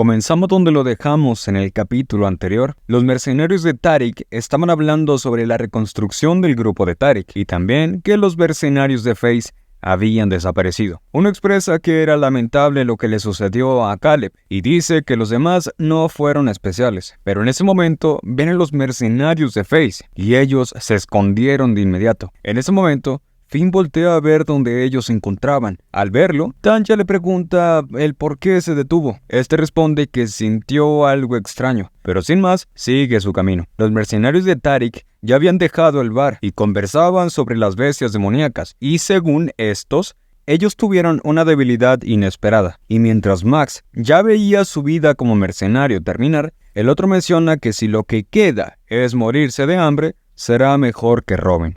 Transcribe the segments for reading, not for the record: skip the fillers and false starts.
Comenzamos donde lo dejamos en el capítulo anterior. Los mercenarios de Tariq estaban hablando sobre la reconstrucción del grupo de Tariq y también que los mercenarios de Face habían desaparecido. Uno expresa que era lamentable lo que le sucedió a Caleb y dice que los demás no fueron especiales. Pero en ese momento vienen los mercenarios de Face y ellos se escondieron de inmediato. En ese momento, Finn voltea a ver donde ellos se encontraban. Al verlo, Tanya le pregunta el por qué se detuvo. Este responde que sintió algo extraño, pero sin más, sigue su camino. Los mercenarios de Tariq ya habían dejado el bar y conversaban sobre las bestias demoníacas, y según estos, ellos tuvieron una debilidad inesperada. Y mientras Max ya veía su vida como mercenario terminar, el otro menciona que si lo que queda es morirse de hambre, será mejor que roben.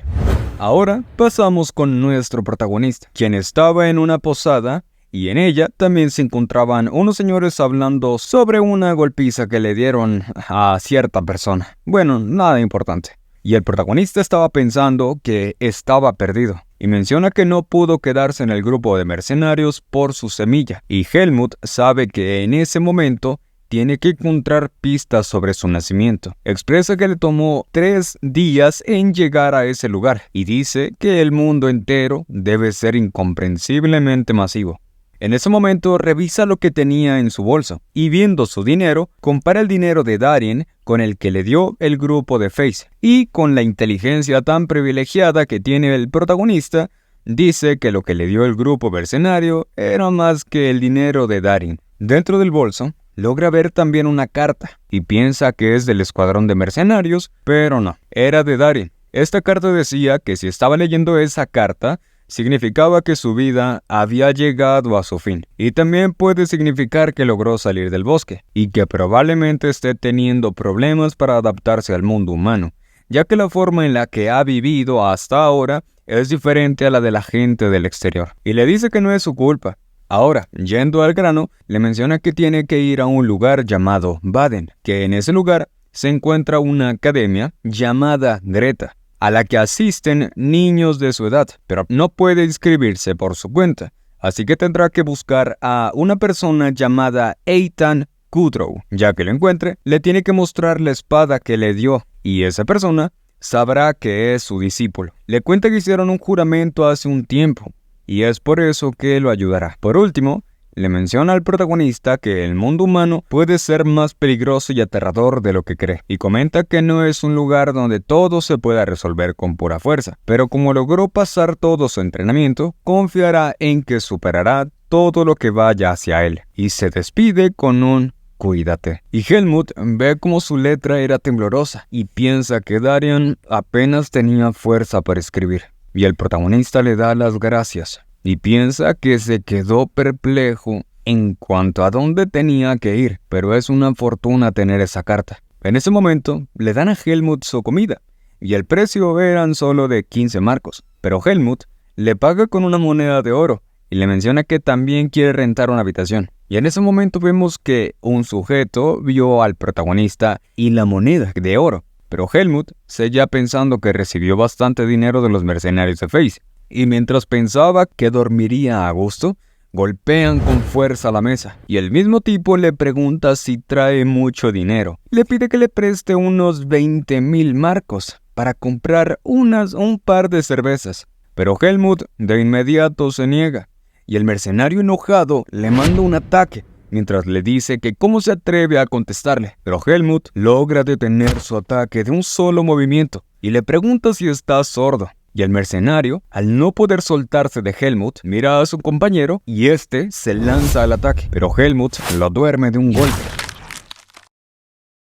Ahora pasamos con nuestro protagonista, quien estaba en una posada y en ella también se encontraban unos señores hablando sobre una golpiza que le dieron a cierta persona. Bueno, nada importante. Y el protagonista estaba pensando que estaba perdido y menciona que no pudo quedarse en el grupo de mercenarios por su semilla. Y Helmut sabe que en ese momento tiene que encontrar pistas sobre su nacimiento. Expresa que le tomó 3 días en llegar a ese lugar y dice que el mundo entero debe ser incomprensiblemente masivo. En ese momento revisa lo que tenía en su bolsa y viendo su dinero, compara el dinero de Darien con el que le dio el grupo de Face y con la inteligencia tan privilegiada que tiene el protagonista, dice que lo que le dio el grupo mercenario era más que el dinero de Darien. Dentro del bolso, logra ver también una carta y piensa que es del escuadrón de mercenarios, pero no, era de Darien. Esta carta decía que si estaba leyendo esa carta, significaba que su vida había llegado a su fin. Y también puede significar que logró salir del bosque y que probablemente esté teniendo problemas para adaptarse al mundo humano, ya que la forma en la que ha vivido hasta ahora es diferente a la de la gente del exterior. Y le dice que no es su culpa. Ahora, yendo al grano, le menciona que tiene que ir a un lugar llamado Baden, que en ese lugar se encuentra una academia llamada Greta, a la que asisten niños de su edad, pero no puede inscribirse por su cuenta, así que tendrá que buscar a una persona llamada Ethan Kudrow. Ya que lo encuentre, le tiene que mostrar la espada que le dio, y esa persona sabrá que es su discípulo. Le cuenta que hicieron un juramento hace un tiempo, y es por eso que lo ayudará. Por último, le menciona al protagonista que el mundo humano puede ser más peligroso y aterrador de lo que cree, y comenta que no es un lugar donde todo se pueda resolver con pura fuerza, pero como logró pasar todo su entrenamiento, confiará en que superará todo lo que vaya hacia él, y se despide con un cuídate. Y Helmut ve como su letra era temblorosa, y piensa que Darien apenas tenía fuerza para escribir. Y el protagonista le da las gracias y piensa que se quedó perplejo en cuanto a dónde tenía que ir, pero es una fortuna tener esa carta. En ese momento le dan a Helmut su comida y el precio eran solo de 15 marcos, pero Helmut le paga con una moneda de oro y le menciona que también quiere rentar una habitación. Y en ese momento vemos que un sujeto vio al protagonista y la moneda de oro. Pero Helmut seguía pensando que recibió bastante dinero de los mercenarios de Face, y mientras pensaba que dormiría a gusto, golpean con fuerza la mesa, y el mismo tipo le pregunta si trae mucho dinero. Le pide que le preste unos 20,000 marcos para comprar un par de cervezas, pero Helmut de inmediato se niega, y el mercenario enojado le manda un ataque, mientras le dice que cómo se atreve a contestarle. Pero Helmut logra detener su ataque de un solo movimiento y le pregunta si está sordo. Y el mercenario, al no poder soltarse de Helmut, mira a su compañero y este se lanza al ataque, pero Helmut lo duerme de un golpe.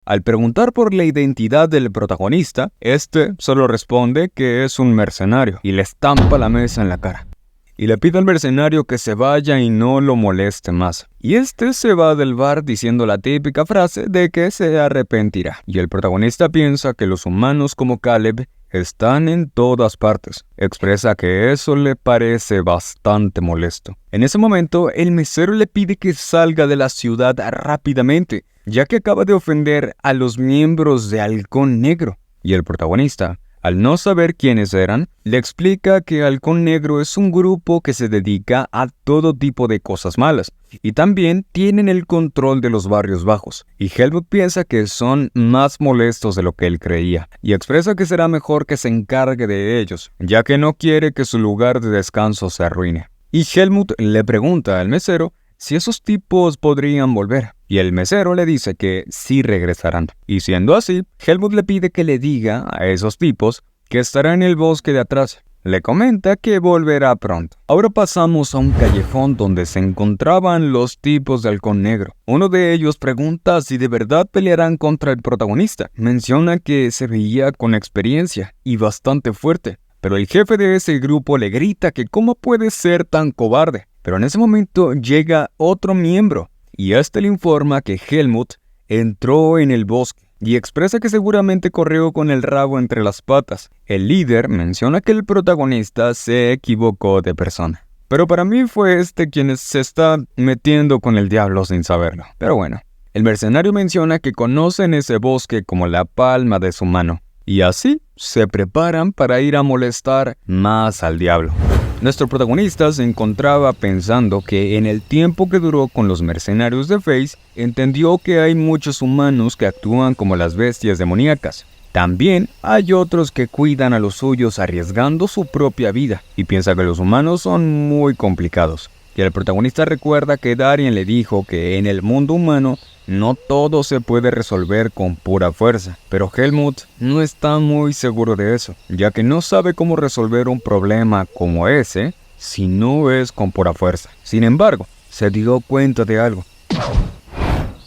Al preguntar por la identidad del protagonista, este solo responde que es un mercenario y le estampa la mesa en la cara. Y le pide al mercenario que se vaya y no lo moleste más. Y este se va del bar diciendo la típica frase de que se arrepentirá. Y el protagonista piensa que los humanos como Caleb están en todas partes. Expresa que eso le parece bastante molesto. En ese momento, el mesero le pide que salga de la ciudad rápidamente, ya que acaba de ofender a los miembros de Halcón Negro. Y el protagonista Al no saber quiénes eran, le explica que Halcón Negro es un grupo que se dedica a todo tipo de cosas malas, y también tienen el control de los barrios bajos, y Helmut piensa que son más molestos de lo que él creía, y expresa que será mejor que se encargue de ellos, ya que no quiere que su lugar de descanso se arruine. Y Helmut le pregunta al mesero si esos tipos podrían volver, y el mesero le dice que sí regresarán. Y siendo así, Helmut le pide que le diga a esos tipos que estará en el bosque de atrás. Le comenta que volverá pronto. Ahora pasamos a un callejón donde se encontraban los tipos de Halcón Negro. Uno de ellos pregunta si de verdad pelearán contra el protagonista. Menciona que se veía con experiencia y bastante fuerte, pero el jefe de ese grupo le grita que cómo puede ser tan cobarde. Pero en ese momento llega otro miembro, y este le informa que Helmut entró en el bosque y expresa que seguramente corrió con el rabo entre las patas. El líder menciona que el protagonista se equivocó de persona. Pero para mí fue quien se está metiendo con el diablo sin saberlo. Pero bueno, el mercenario menciona que conocen ese bosque como la palma de su mano, y así se preparan para ir a molestar más al diablo. Nuestro protagonista se encontraba pensando que en el tiempo que duró con los mercenarios de Face, entendió que hay muchos humanos que actúan como las bestias demoníacas. También hay otros que cuidan a los suyos arriesgando su propia vida, y piensa que los humanos son muy complicados. Y el protagonista recuerda que Darien le dijo que en el mundo humano no todo se puede resolver con pura fuerza, pero Helmut no está muy seguro de eso, ya que no sabe cómo resolver un problema como ese si no es con pura fuerza. Sin embargo, se dio cuenta de algo.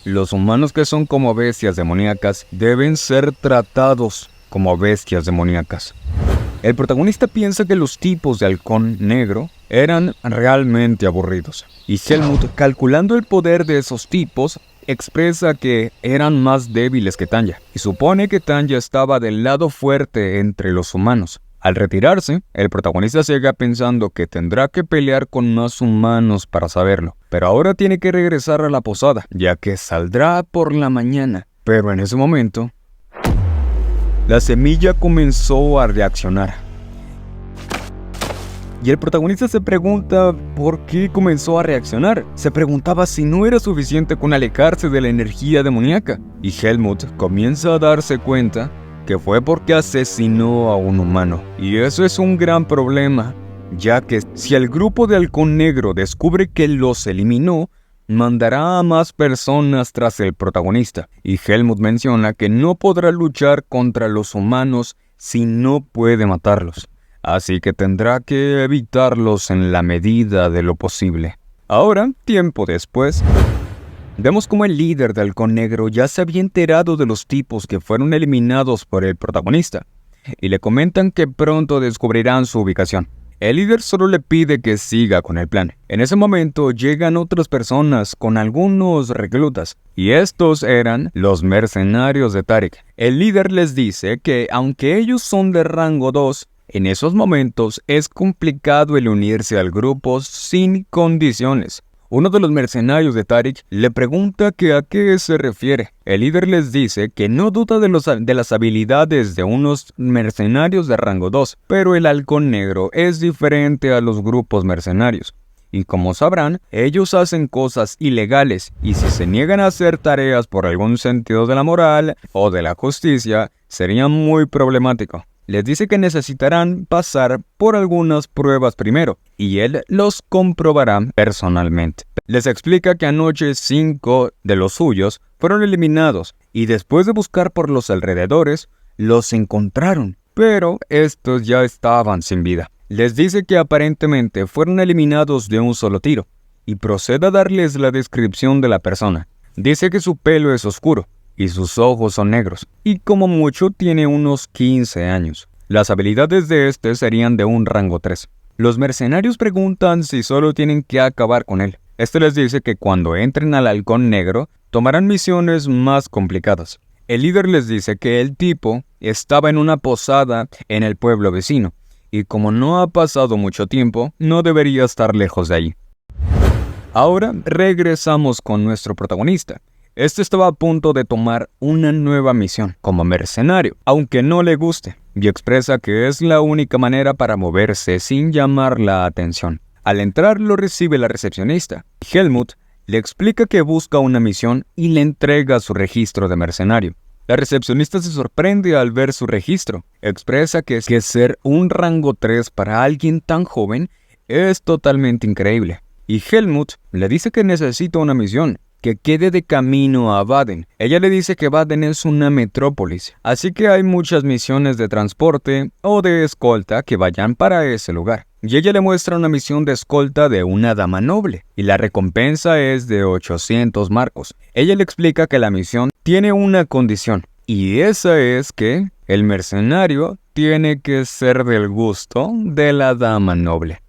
Los humanos que son como bestias demoníacas deben ser tratados como bestias demoníacas. El protagonista piensa que los tipos de Halcón Negro eran realmente aburridos, y Helmut, calculando el poder de esos tipos, expresa que eran más débiles que Tanya, y supone que Tanya estaba del lado fuerte entre los humanos. Al retirarse, el protagonista sigue pensando que tendrá que pelear con más humanos para saberlo, pero ahora tiene que regresar a la posada, ya que saldrá por la mañana. Pero en ese momento, la semilla comenzó a reaccionar. Y el protagonista se pregunta por qué comenzó a reaccionar. Se preguntaba si no era suficiente con alejarse de la energía demoníaca. Y Helmut comienza a darse cuenta que fue porque asesinó a un humano. Y eso es un gran problema, ya que si el grupo de Halcón Negro descubre que los eliminó, mandará a más personas tras el protagonista. Y Helmut menciona que no podrá luchar contra los humanos si no puede matarlos. Así que tendrá que evitarlos en la medida de lo posible. Ahora, tiempo después, vemos como el líder de Halcón Negro ya se había enterado de los tipos que fueron eliminados por el protagonista, y le comentan que pronto descubrirán su ubicación. El líder solo le pide que siga con el plan. En ese momento llegan otras personas con algunos reclutas, y estos eran los mercenarios de Tarik. El líder les dice que aunque ellos son de rango 2, en esos momentos es complicado el unirse al grupo sin condiciones. Uno de los mercenarios de Tarik le pregunta que a qué se refiere. El líder les dice que no duda de las habilidades de unos mercenarios de rango 2, pero el Halcón Negro es diferente a los grupos mercenarios. Y como sabrán, ellos hacen cosas ilegales, y si se niegan a hacer tareas por algún sentido de la moral o de la justicia, sería muy problemático. Les dice que necesitarán pasar por algunas pruebas primero, y él los comprobará personalmente. Les explica que anoche 5 de los suyos fueron eliminados, y después de buscar por los alrededores, los encontraron, pero estos ya estaban sin vida. Les dice que aparentemente fueron eliminados de un solo tiro, y procede a darles la descripción de la persona. Dice que su pelo es oscuro, y sus ojos son negros, y como mucho tiene unos 15 años. Las habilidades de este serían de un rango 3. Los mercenarios preguntan si solo tienen que acabar con él. Este les dice que cuando entren al Halcón Negro, tomarán misiones más complicadas. El líder les dice que el tipo estaba en una posada en el pueblo vecino, y como no ha pasado mucho tiempo, no debería estar lejos de allí. Ahora regresamos con nuestro protagonista. Este estaba a punto de tomar una nueva misión como mercenario, aunque no le guste. y expresa que es la única manera para moverse sin llamar la atención. Al entrar lo recibe la recepcionista. Helmut le explica que busca una misión y le entrega su registro de mercenario. La recepcionista se sorprende al ver su registro. Expresa que ser un rango 3 para alguien tan joven es totalmente increíble. Y Helmut le dice que necesita una misión, que quede de camino a Baden. Ella le dice que Baden es una metrópolis, así que hay muchas misiones de transporte o de escolta que vayan para ese lugar. Y ella le muestra una misión de escolta de una dama noble, y la recompensa es de 800 marcos. Ella le explica que la misión tiene una condición, y esa es que el mercenario tiene que ser del gusto de la dama noble.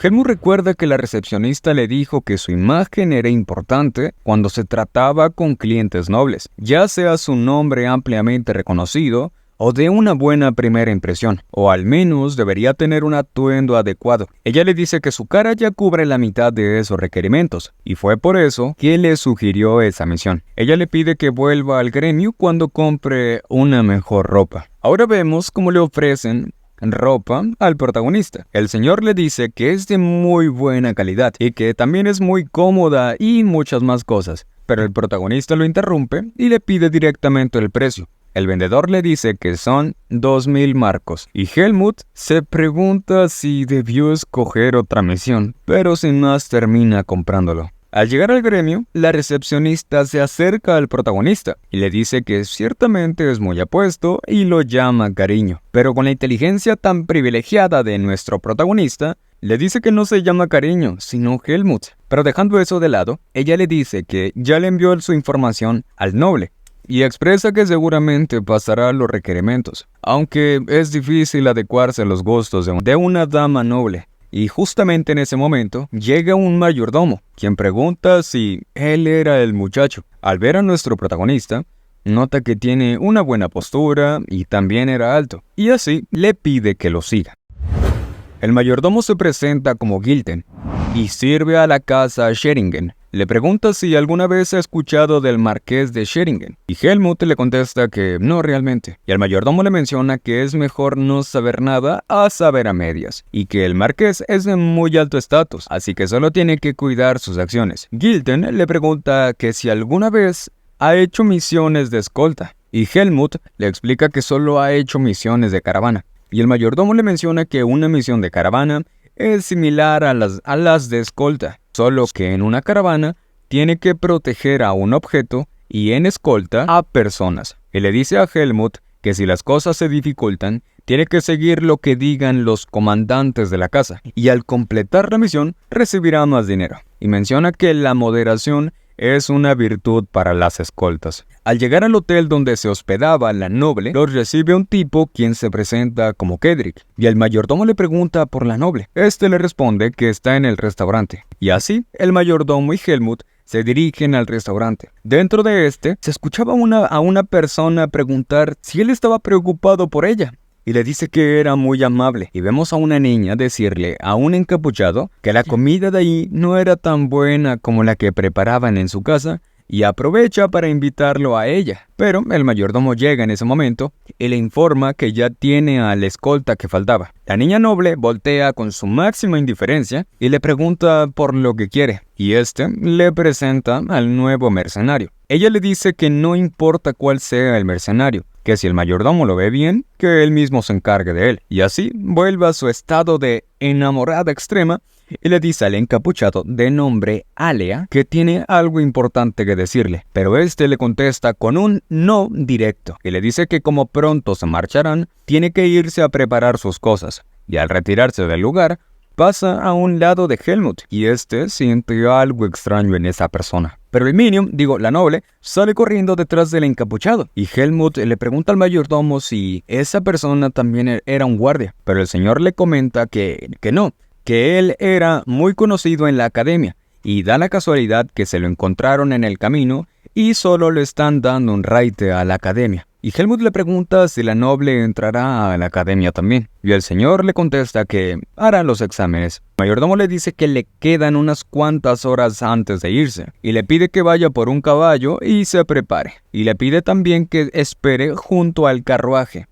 Helmut recuerda que la recepcionista le dijo que su imagen era importante cuando se trataba con clientes nobles, ya sea su nombre ampliamente reconocido o de una buena primera impresión, o al menos debería tener un atuendo adecuado. Ella le dice que su cara ya cubre la mitad de esos requerimientos, y fue por eso que le sugirió esa misión. Ella le pide que vuelva al gremio cuando compre una mejor ropa. Ahora vemos cómo le ofrecen ropa al protagonista. El señor le dice que es de muy buena calidad y que también es muy cómoda y muchas más cosas, pero el protagonista lo interrumpe y le pide directamente el precio. El vendedor le dice que son 2000 marcos y Helmut se pregunta si debió escoger otra misión, pero sin más termina comprándolo. Al llegar al gremio, la recepcionista se acerca al protagonista y le dice que ciertamente es muy apuesto y lo llama cariño. Pero con la inteligencia tan privilegiada de nuestro protagonista, le dice que no se llama cariño, sino Helmut. Pero dejando eso de lado, ella le dice que ya le envió su información al noble y expresa que seguramente pasará los requerimientos, aunque es difícil adecuarse a los gustos de una dama noble. Y justamente en ese momento llega un mayordomo, quien pregunta si él era el muchacho. Al ver a nuestro protagonista, nota que tiene una buena postura y también era alto, y así le pide que lo siga. El mayordomo se presenta como Gilten y sirve a la casa Scheringen. Le pregunta si alguna vez ha escuchado del marqués de Scheringen, y Helmut le contesta que no realmente. Y el mayordomo le menciona que es mejor no saber nada a saber a medias, y que el marqués es de muy alto estatus, así que solo tiene que cuidar sus acciones. Gilten le pregunta que si alguna vez ha hecho misiones de escolta, y Helmut le explica que solo ha hecho misiones de caravana. Y el mayordomo le menciona que una misión de caravana es similar a las de escolta, solo que en una caravana tiene que proteger a un objeto y en escolta a personas. Y le dice a Helmut que si las cosas se dificultan, tiene que seguir lo que digan los comandantes de la casa, y al completar la misión recibirá más dinero. Y menciona que la moderación es una virtud para las escoltas. Al llegar al hotel donde se hospedaba la noble, los recibe un tipo quien se presenta como Kedrick, y el mayordomo le pregunta por la noble. Este le responde que está en el restaurante, y así el mayordomo y Helmut se dirigen al restaurante. Dentro de este, se escuchaba a una persona preguntar si él estaba preocupado por ella, y le dice que era muy amable, y vemos a una niña decirle a un encapuchado que la comida de ahí no era tan buena como la que preparaban en su casa, y aprovecha para invitarlo a ella. Pero el mayordomo llega en ese momento y le informa que ya tiene a la escolta que faltaba. La niña noble voltea con su máxima indiferencia y le pregunta por lo que quiere, y este le presenta al nuevo mercenario. Ella le dice que no importa cuál sea el mercenario, que si el mayordomo lo ve bien, que él mismo se encargue de él, y así vuelve a su estado de enamorada extrema y le dice al encapuchado de nombre Alea que tiene algo importante que decirle, pero este le contesta con un no directo y le dice que como pronto se marcharán, tiene que irse a preparar sus cosas, y al retirarse del lugar, pasa a un lado de Helmut y este siente algo extraño en esa persona. Pero el minion, la noble, sale corriendo detrás del encapuchado y Helmut le pregunta al mayordomo si esa persona también era un guardia, pero el señor le comenta que no, que él era muy conocido en la academia y da la casualidad que se lo encontraron en el camino y solo le están dando un raite a la academia. Y Helmut le pregunta si la noble entrará a la academia también. Y el señor le contesta que hará los exámenes. El mayordomo le dice que le quedan unas cuantas horas antes de irse. Y le pide que vaya por un caballo y se prepare. Y le pide también que espere junto al carruaje.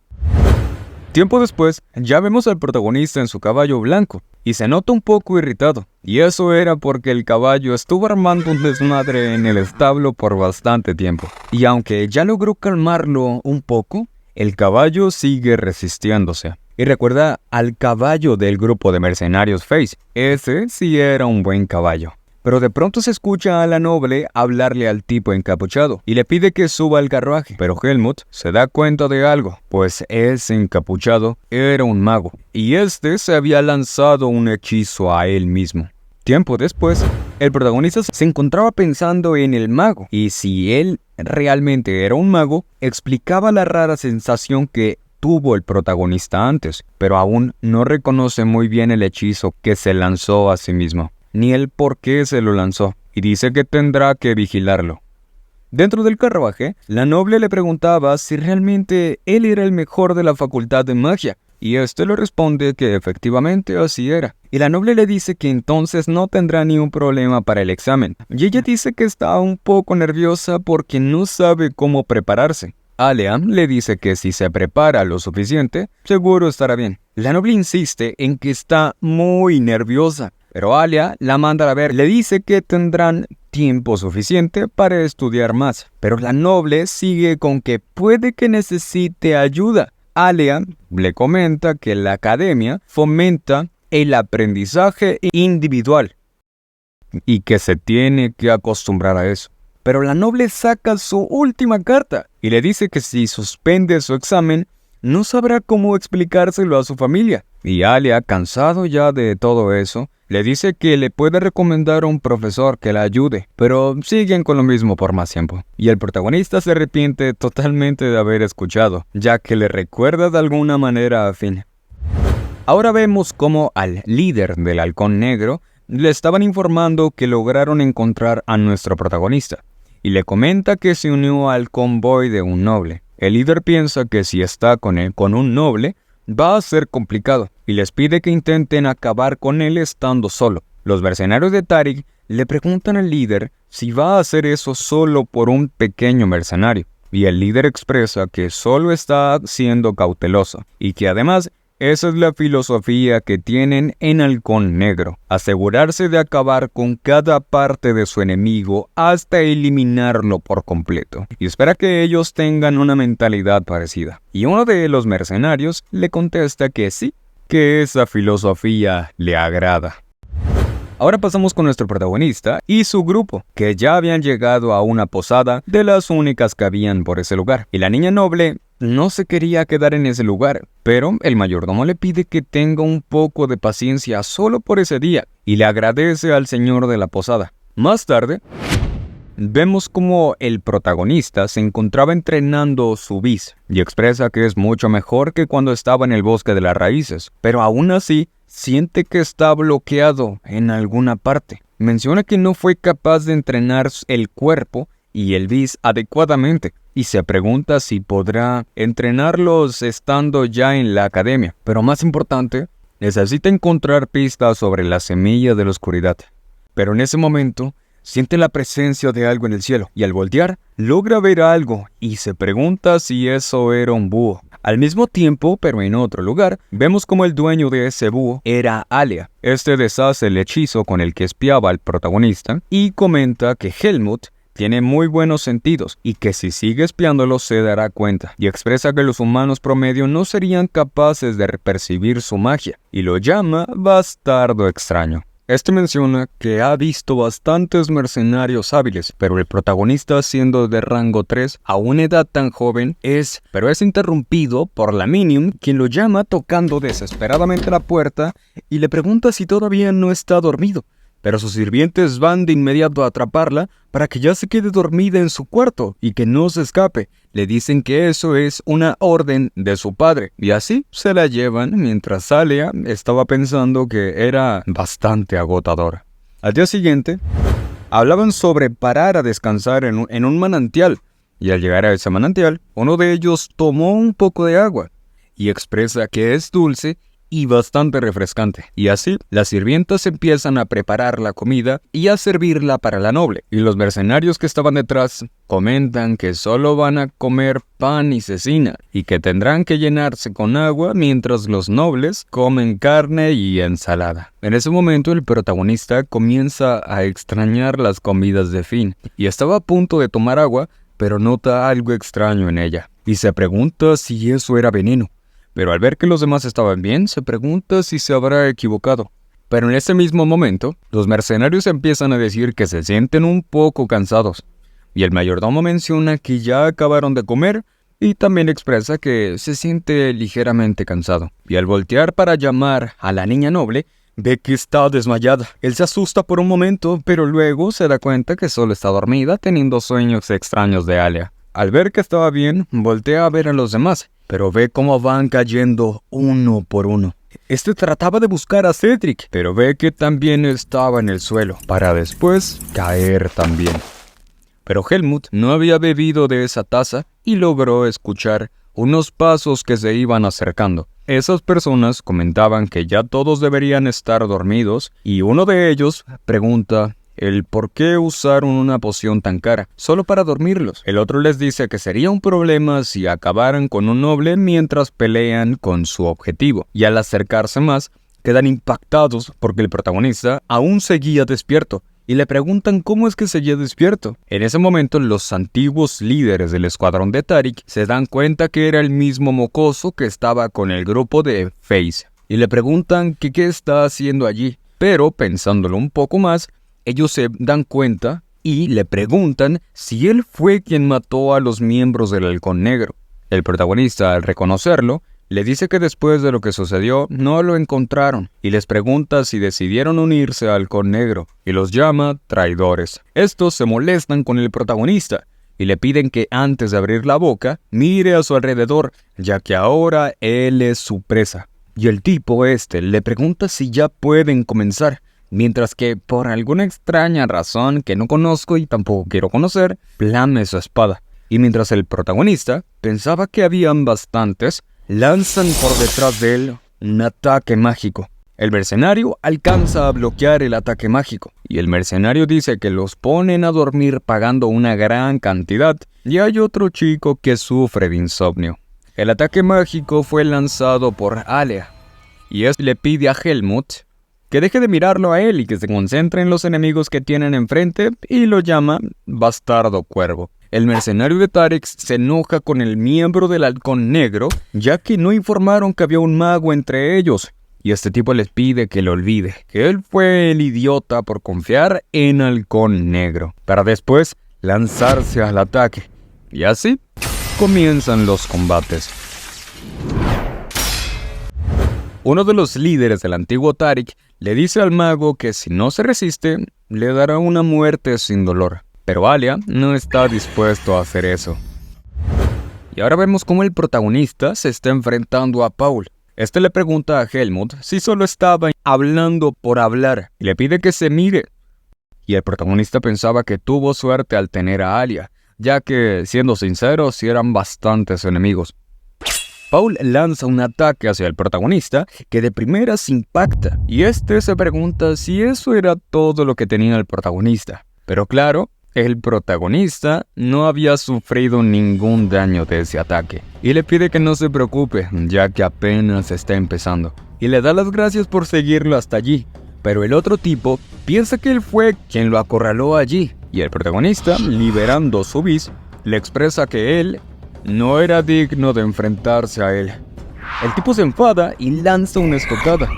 Tiempo después, ya vemos al protagonista en su caballo blanco, y se nota un poco irritado, y eso era porque el caballo estuvo armando un desmadre en el establo por bastante tiempo. Y aunque ya logró calmarlo un poco, el caballo sigue resistiéndose. Y recuerda al caballo del grupo de mercenarios Face, ese sí era un buen caballo. Pero de pronto se escucha a la noble hablarle al tipo encapuchado y le pide que suba al carruaje. Pero Helmut se da cuenta de algo, pues ese encapuchado era un mago y este se había lanzado un hechizo a él mismo. Tiempo después, el protagonista se encontraba pensando en el mago y si él realmente era un mago, explicaba la rara sensación que tuvo el protagonista antes, pero aún no reconoce muy bien el hechizo que se lanzó a sí mismo, ni el por qué se lo lanzó, y dice que tendrá que vigilarlo. Dentro del carruaje, la noble le preguntaba si realmente él era el mejor de la facultad de magia, y este le responde que efectivamente así era. Y la noble le dice que entonces no tendrá ni un problema para el examen, y ella dice que está un poco nerviosa porque no sabe cómo prepararse. Alia le dice que si se prepara lo suficiente, seguro estará bien. La noble insiste en que está muy nerviosa, pero Alia la manda a ver, le dice que tendrán tiempo suficiente para estudiar más. Pero la noble sigue con que puede que necesite ayuda. Alia le comenta que la academia fomenta el aprendizaje individual y que se tiene que acostumbrar a eso. Pero la noble saca su última carta y le dice que si suspende su examen, no sabrá cómo explicárselo a su familia. Y Alia, cansado ya de todo eso, le dice que le puede recomendar a un profesor que la ayude, pero siguen con lo mismo por más tiempo. Y el protagonista se arrepiente totalmente de haber escuchado, ya que le recuerda de alguna manera a Finn. Ahora vemos cómo al líder del Halcón Negro le estaban informando que lograron encontrar a nuestro protagonista, y le comenta que se unió al convoy de un noble. El líder piensa que si está con un noble, va a ser complicado, y les pide que intenten acabar con él estando solo. Los mercenarios de Tarik le preguntan al líder si va a hacer eso solo por un pequeño mercenario, y el líder expresa que solo está siendo cauteloso, y que además esa es la filosofía que tienen en Halcón Negro, asegurarse de acabar con cada parte de su enemigo hasta eliminarlo por completo, y espera que ellos tengan una mentalidad parecida. Y uno de los mercenarios le contesta que sí, que esa filosofía le agrada. Ahora pasamos con nuestro protagonista y su grupo, que ya habían llegado a una posada de las únicas que habían por ese lugar, y la niña noble no se quería quedar en ese lugar, pero el mayordomo le pide que tenga un poco de paciencia solo por ese día, y le agradece al señor de la posada. Más tarde, vemos como el protagonista se encontraba entrenando su bis, y expresa que es mucho mejor que cuando estaba en el bosque de las raíces, pero aún así siente que está bloqueado en alguna parte. Menciona que no fue capaz de entrenar el cuerpo y el bis adecuadamente, y se pregunta si podrá entrenarlos estando ya en la academia. Pero más importante, necesita encontrar pistas sobre la semilla de la oscuridad. Pero en ese momento, siente la presencia de algo en el cielo, y al voltear, logra ver algo, y se pregunta si eso era un búho. Al mismo tiempo, pero en otro lugar, vemos como el dueño de ese búho era Alia. Este deshace el hechizo con el que espiaba al protagonista, y comenta que Helmut tiene muy buenos sentidos y que si sigue espiándolo se dará cuenta, y expresa que los humanos promedio no serían capaces de percibir su magia, y lo llama bastardo extraño. Este menciona que ha visto bastantes mercenarios hábiles, pero el protagonista, siendo de rango 3 a una edad tan joven, es interrumpido por la Minium, quien lo llama tocando desesperadamente la puerta y le pregunta si todavía no está dormido. Pero sus sirvientes van de inmediato a atraparla para que ya se quede dormida en su cuarto y que no se escape. Le dicen que eso es una orden de su padre, y así se la llevan mientras Alia estaba pensando que era bastante agotador. Al día siguiente, hablaban sobre parar a descansar en un manantial, y al llegar a ese manantial, uno de ellos tomó un poco de agua y expresa que es dulce y bastante refrescante. Y así, las sirvientas empiezan a preparar la comida y a servirla para la noble. Y los mercenarios que estaban detrás comentan que solo van a comer pan y cecina y que tendrán que llenarse con agua mientras los nobles comen carne y ensalada. En ese momento el protagonista comienza a extrañar las comidas de Finn y estaba a punto de tomar agua, pero nota algo extraño en ella y se pregunta si eso era veneno. Pero al ver que los demás estaban bien, se pregunta si se habrá equivocado. Pero en ese mismo momento, los mercenarios empiezan a decir que se sienten un poco cansados. Y el mayordomo menciona que ya acabaron de comer y también expresa que se siente ligeramente cansado. Y al voltear para llamar a la niña noble, ve que está desmayada. Él se asusta por un momento, pero luego se da cuenta que solo está dormida teniendo sueños extraños de Alia. Al ver que estaba bien, voltea a ver a los demás, pero ve cómo van cayendo uno por uno. Este trataba de buscar a Cedric, pero ve que también estaba en el suelo, para después caer también. Pero Helmut no había bebido de esa taza y logró escuchar unos pasos que se iban acercando. Esas personas comentaban que ya todos deberían estar dormidos y uno de ellos pregunta el por qué usaron una poción tan cara, solo para dormirlos. El otro les dice que sería un problema si acabaran con un noble mientras pelean con su objetivo. Y al acercarse más, quedan impactados porque el protagonista aún seguía despierto. Y le preguntan cómo es que seguía despierto. En ese momento, los antiguos líderes del escuadrón de Tarik se dan cuenta que era el mismo mocoso que estaba con el grupo de Face. Y le preguntan que qué está haciendo allí. Pero, pensándolo un poco más, ellos se dan cuenta y le preguntan si él fue quien mató a los miembros del Halcón Negro. El protagonista, al reconocerlo, le dice que después de lo que sucedió no lo encontraron y les pregunta si decidieron unirse al Halcón Negro y los llama traidores. Estos se molestan con el protagonista y le piden que antes de abrir la boca mire a su alrededor, ya que ahora él es su presa. Y el tipo le pregunta si ya pueden comenzar. Mientras que, por alguna extraña razón que no conozco y tampoco quiero conocer, blame su espada. Y mientras el protagonista pensaba que habían bastantes, lanzan por detrás de él un ataque mágico. El mercenario alcanza a bloquear el ataque mágico, y el mercenario dice que los ponen a dormir pagando una gran cantidad, y hay otro chico que sufre de insomnio. El ataque mágico fue lanzado por Alia, y le pide a Helmut que deje de mirarlo a él y que se concentre en los enemigos que tienen enfrente y lo llama Bastardo Cuervo. El mercenario de Tarik se enoja con el miembro del Halcón Negro, ya que no informaron que había un mago entre ellos. Y este tipo les pide que lo olvide, que él fue el idiota por confiar en Halcón Negro, para después lanzarse al ataque. Y así comienzan los combates. Uno de los líderes del antiguo Tarik le dice al mago que si no se resiste, le dará una muerte sin dolor. Pero Alia no está dispuesto a hacer eso. Y ahora vemos cómo el protagonista se está enfrentando a Paul. Este le pregunta a Helmut si solo estaba hablando por hablar y le pide que se mire. Y el protagonista pensaba que tuvo suerte al tener a Alia, ya que, siendo sinceros, sí eran bastantes enemigos. Paul lanza un ataque hacia el protagonista que de primeras impacta, y este se pregunta si eso era todo lo que tenía el protagonista. Pero claro, el protagonista no había sufrido ningún daño de ese ataque, y le pide que no se preocupe, ya que apenas está empezando, y le da las gracias por seguirlo hasta allí. Pero el otro tipo piensa que él fue quien lo acorraló allí, y el protagonista, liberando su vis, le expresa que él no era digno de enfrentarse a él. El tipo se enfada y lanza una estocada.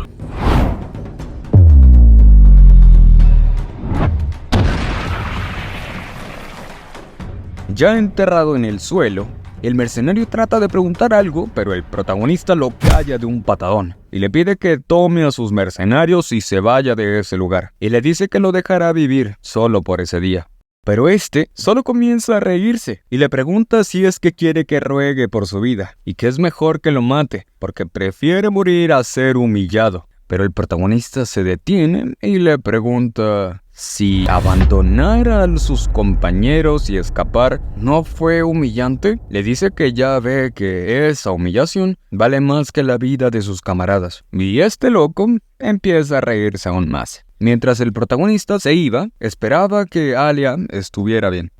Ya enterrado en el suelo, el mercenario trata de preguntar algo, pero el protagonista lo calla de un patadón y le pide que tome a sus mercenarios y se vaya de ese lugar, y le dice que lo dejará vivir solo por ese día. Pero solo comienza a reírse y le pregunta si es que quiere que ruegue por su vida y que es mejor que lo mate porque prefiere morir a ser humillado. Pero el protagonista se detiene y le pregunta si abandonar a sus compañeros y escapar no fue humillante. Le dice que ya ve que esa humillación vale más que la vida de sus camaradas. Y este loco empieza a reírse aún más. Mientras el protagonista se iba, esperaba que Alia estuviera bien.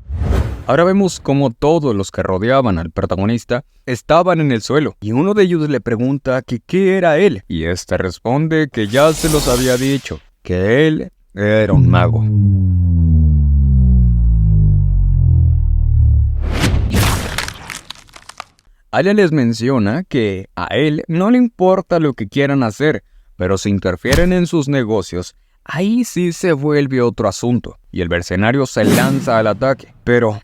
Ahora vemos cómo todos los que rodeaban al protagonista estaban en el suelo, y uno de ellos le pregunta que qué era él, y este responde que ya se los había dicho, que él era un mago. Alia les menciona que a él no le importa lo que quieran hacer, pero si interfieren en sus negocios, ahí sí se vuelve otro asunto, y el mercenario se lanza al ataque. Pero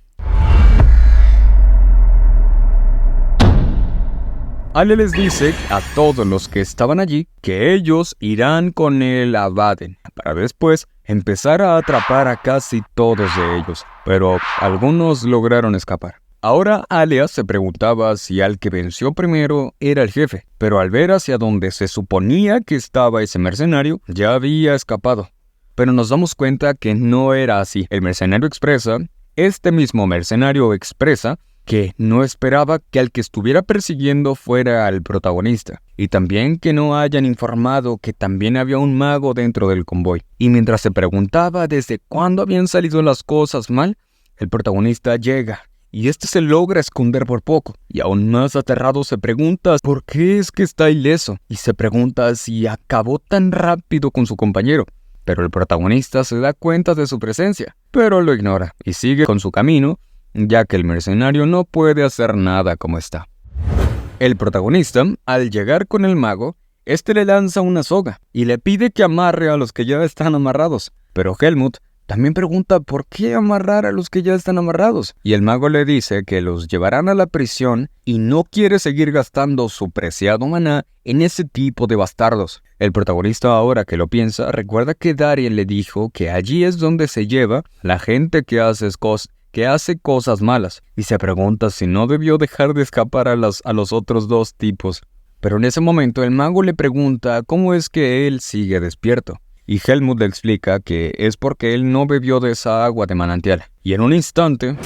Alia les dice a todos los que estaban allí que ellos irán con él a Baden, para después empezar a atrapar a casi todos de ellos, pero algunos lograron escapar. Ahora Alia se preguntaba si al que venció primero era el jefe, pero al ver hacia donde se suponía que estaba ese mercenario, ya había escapado. Pero nos damos cuenta que no era así. Este mismo mercenario expresa que no esperaba que al que estuviera persiguiendo fuera al protagonista, y también que no hayan informado que también había un mago dentro del convoy. Y mientras se preguntaba desde cuándo habían salido las cosas mal, el protagonista llega, y este se logra esconder por poco, y aún más aterrado se pregunta por qué es que está ileso, y se pregunta si acabó tan rápido con su compañero. Pero el protagonista se da cuenta de su presencia, pero lo ignora, y sigue con su camino, ya que el mercenario no puede hacer nada como está. El protagonista, al llegar con el mago, este le lanza una soga y le pide que amarre a los que ya están amarrados. Pero Helmut también pregunta por qué amarrar a los que ya están amarrados. Y el mago le dice que los llevarán a la prisión y no quiere seguir gastando su preciado maná en ese tipo de bastardos. El protagonista, ahora que lo piensa, recuerda que Darien le dijo que allí es donde se lleva la gente que hace cosas malas, y se pregunta si no debió dejar de escapar a los otros dos tipos. Pero en ese momento el mago le pregunta cómo es que él sigue despierto, y Helmut le explica que es porque él no bebió de esa agua de manantial. Y en un instante,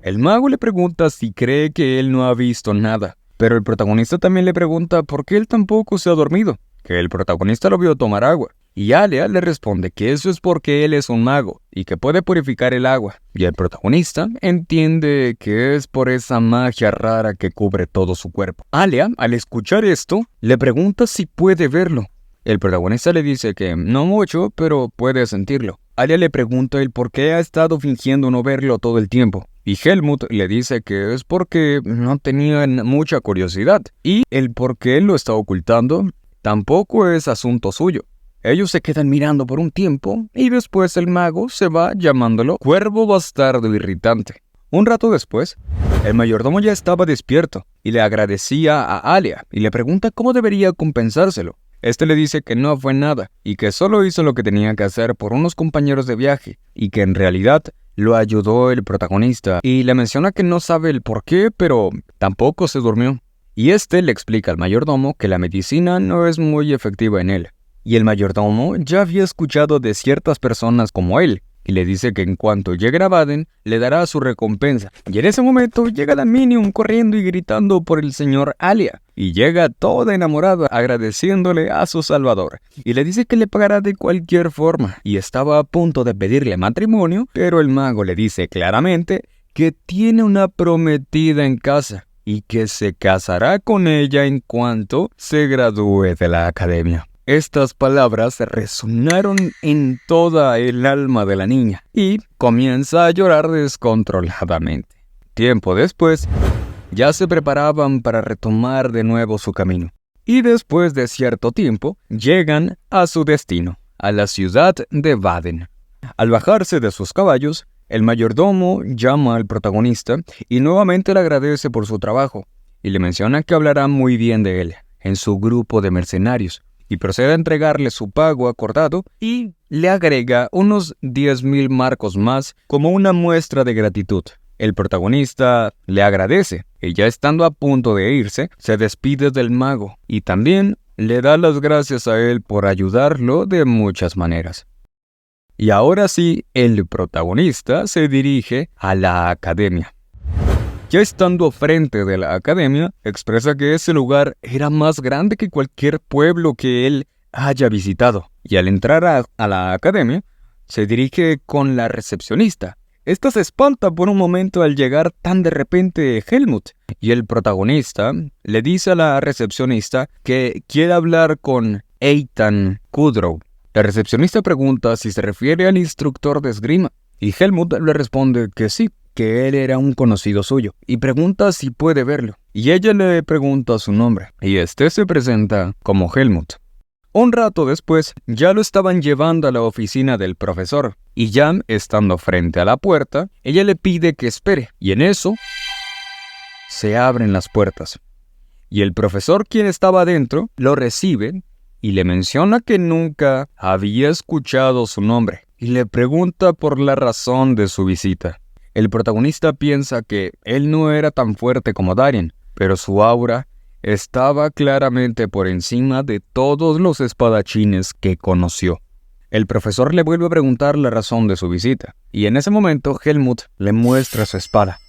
el mago le pregunta si cree que él no ha visto nada, pero el protagonista también le pregunta por qué él tampoco se ha dormido, que el protagonista lo vio tomar agua. Y Alia le responde que eso es porque él es un mago y que puede purificar el agua. Y el protagonista entiende que es por esa magia rara que cubre todo su cuerpo. Alia, al escuchar esto, le pregunta si puede verlo. El protagonista le dice que no mucho, pero puede sentirlo. Alia le pregunta el por qué ha estado fingiendo no verlo todo el tiempo. Y Helmut le dice que es porque no tenía mucha curiosidad. Y el por qué lo está ocultando tampoco es asunto suyo. Ellos se quedan mirando por un tiempo y después el mago se va llamándolo Cuervo Bastardo Irritante. Un rato después, el mayordomo ya estaba despierto y le agradecía a Alia y le pregunta cómo debería compensárselo. Este le dice que no fue nada y que solo hizo lo que tenía que hacer por unos compañeros de viaje y que en realidad lo ayudó el protagonista, y le menciona que no sabe el por qué, pero tampoco se durmió. Y este le explica al mayordomo que la medicina no es muy efectiva en él. Y el mayordomo ya había escuchado de ciertas personas como él, y le dice que en cuanto llegue a Baden, le dará su recompensa. Y en ese momento llega la Minium corriendo y gritando por el señor Alia, y llega toda enamorada agradeciéndole a su salvador, y le dice que le pagará de cualquier forma, y estaba a punto de pedirle matrimonio, pero el mago le dice claramente que tiene una prometida en casa, y que se casará con ella en cuanto se gradúe de la academia. Estas palabras resonaron en toda el alma de la niña y comienza a llorar descontroladamente. Tiempo después, ya se preparaban para retomar de nuevo su camino. Y después de cierto tiempo, llegan a su destino, a la ciudad de Baden. Al bajarse de sus caballos, el mayordomo llama al protagonista y nuevamente le agradece por su trabajo, y le menciona que hablará muy bien de él en su grupo de mercenarios, y procede a entregarle su pago acordado y le agrega unos 10,000 marcos más como una muestra de gratitud. El protagonista le agradece y ya estando a punto de irse, se despide del mago y también le da las gracias a él por ayudarlo de muchas maneras. Y ahora sí, el protagonista se dirige a la academia. Ya estando frente de la academia, expresa que ese lugar era más grande que cualquier pueblo que él haya visitado. Y al entrar a la academia, se dirige con la recepcionista. Esta se espanta por un momento al llegar tan de repente Helmut. Y el protagonista le dice a la recepcionista que quiere hablar con Ethan Kudrow. La recepcionista pregunta si se refiere al instructor de esgrima. Y Helmut le responde que sí, que él era un conocido suyo, y pregunta si puede verlo. Y ella le pregunta su nombre, y este se presenta como Helmut. Un rato después, ya lo estaban llevando a la oficina del profesor, y ya estando frente a la puerta, ella le pide que espere, y en eso se abren las puertas. Y el profesor, quien estaba adentro, lo recibe y le menciona que nunca había escuchado su nombre, y le pregunta por la razón de su visita. El protagonista piensa que él no era tan fuerte como Darien, pero su aura estaba claramente por encima de todos los espadachines que conoció. El profesor le vuelve a preguntar la razón de su visita, y en ese momento Helmut le muestra su espada.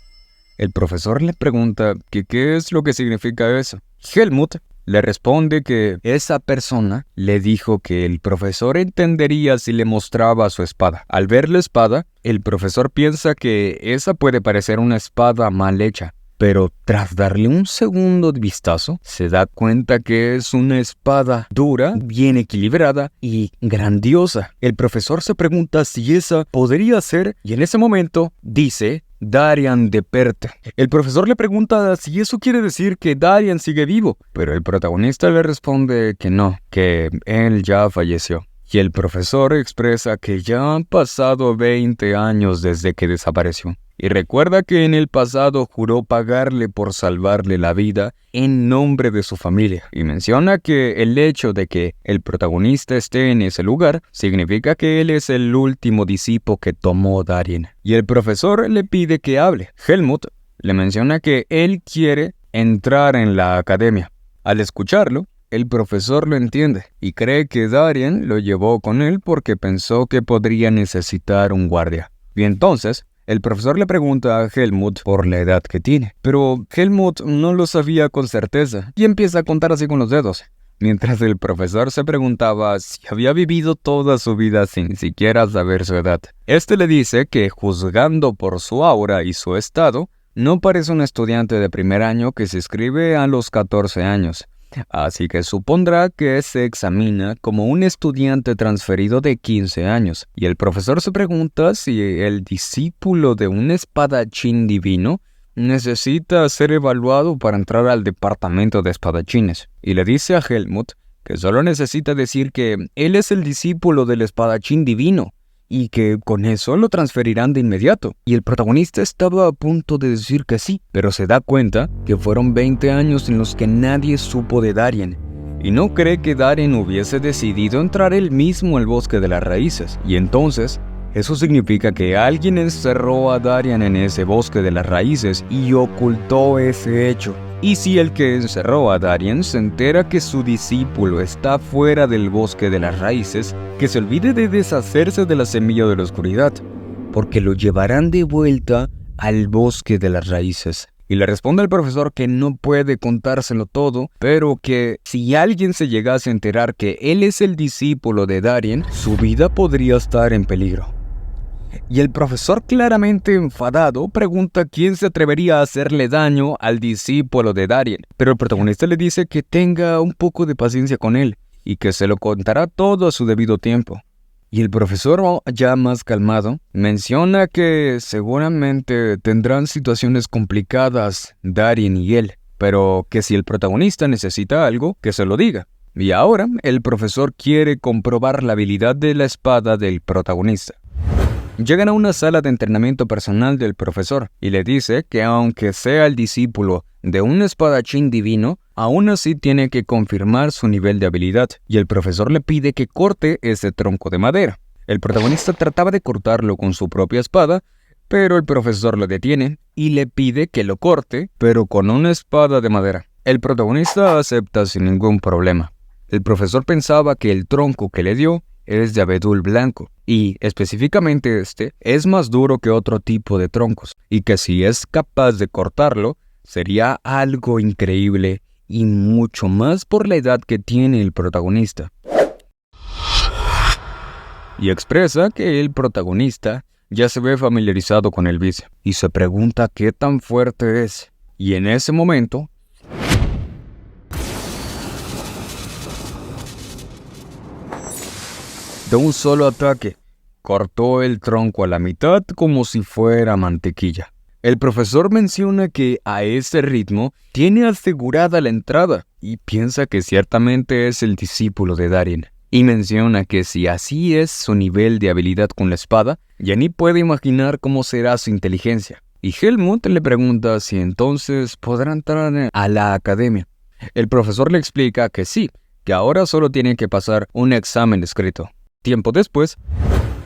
El profesor le pregunta que qué es lo que significa eso. Helmut le responde que esa persona le dijo que el profesor entendería si le mostraba su espada. Al ver la espada, el profesor piensa que esa puede parecer una espada mal hecha, pero tras darle un segundo vistazo, se da cuenta que es una espada dura, bien equilibrada y grandiosa. El profesor se pregunta si esa podría ser, y en ese momento dice Darien de Perth. El profesor le pregunta si eso quiere decir que Darien sigue vivo, pero el protagonista le responde que no, que él ya falleció. Y el profesor expresa que ya han pasado 20 años desde que desapareció. Y recuerda que en el pasado juró pagarle por salvarle la vida en nombre de su familia. Y menciona que el hecho de que el protagonista esté en ese lugar significa que él es el último discípulo que tomó Darien. Y el profesor le pide que hable. Helmut le menciona que él quiere entrar en la academia. Al escucharlo, el profesor lo entiende y cree que Darien lo llevó con él porque pensó que podría necesitar un guardia. Y entonces, el profesor le pregunta a Helmut por la edad que tiene, pero Helmut no lo sabía con certeza y empieza a contar así con los dedos, mientras el profesor se preguntaba si había vivido toda su vida sin siquiera saber su edad. Este le dice que, juzgando por su aura y su estado, no parece un estudiante de primer año que se inscribe a los 14 años. Así que supondrá que se examina como un estudiante transferido de 15 años. Y el profesor se pregunta si el discípulo de un espadachín divino necesita ser evaluado para entrar al departamento de espadachines. Y le dice a Helmut que solo necesita decir que él es el discípulo del espadachín divino y que con eso lo transferirán de inmediato. Y el protagonista estaba a punto de decir que sí, pero se da cuenta que fueron 20 años en los que nadie supo de Darien, y no cree que Darien hubiese decidido entrar él mismo al bosque de las raíces. Y entonces, eso significa que alguien encerró a Darien en ese bosque de las raíces y ocultó ese hecho. Y si el que encerró a Darien se entera que su discípulo está fuera del bosque de las raíces, que se olvide de deshacerse de la semilla de la oscuridad, porque lo llevarán de vuelta al bosque de las raíces. Y le responde al profesor que no puede contárselo todo, pero que si alguien se llegase a enterar que él es el discípulo de Darien, su vida podría estar en peligro. Y el profesor, claramente enfadado, pregunta quién se atrevería a hacerle daño al discípulo de Darien. Pero el protagonista le dice que tenga un poco de paciencia con él y que se lo contará todo a su debido tiempo. Y el profesor, ya más calmado, menciona que seguramente tendrán situaciones complicadas Darien y él, pero que si el protagonista necesita algo, que se lo diga. Y ahora el profesor quiere comprobar la habilidad de la espada del protagonista. Llegan a una sala de entrenamiento personal del profesor y le dice que aunque sea el discípulo de un espadachín divino, aún así tiene que confirmar su nivel de habilidad, y el profesor le pide que corte ese tronco de madera. El protagonista trataba de cortarlo con su propia espada, pero el profesor lo detiene y le pide que lo corte, pero con una espada de madera. El protagonista acepta sin ningún problema. El profesor pensaba que el tronco que le dio es de abedul blanco, y específicamente este es más duro que otro tipo de troncos, y que si es capaz de cortarlo, sería algo increíble y mucho más por la edad que tiene el protagonista. Y expresa que el protagonista ya se ve familiarizado con el vicio y se pregunta qué tan fuerte es. Y en ese momento, de un solo ataque, cortó el tronco a la mitad como si fuera mantequilla. El profesor menciona que a ese ritmo tiene asegurada la entrada y piensa que ciertamente es el discípulo de Darin. Y menciona que si así es su nivel de habilidad con la espada, ya ni puede imaginar cómo será su inteligencia. Y Helmut le pregunta si entonces podrá entrar a la academia. El profesor le explica que sí, que ahora solo tiene que pasar un examen escrito. Tiempo después,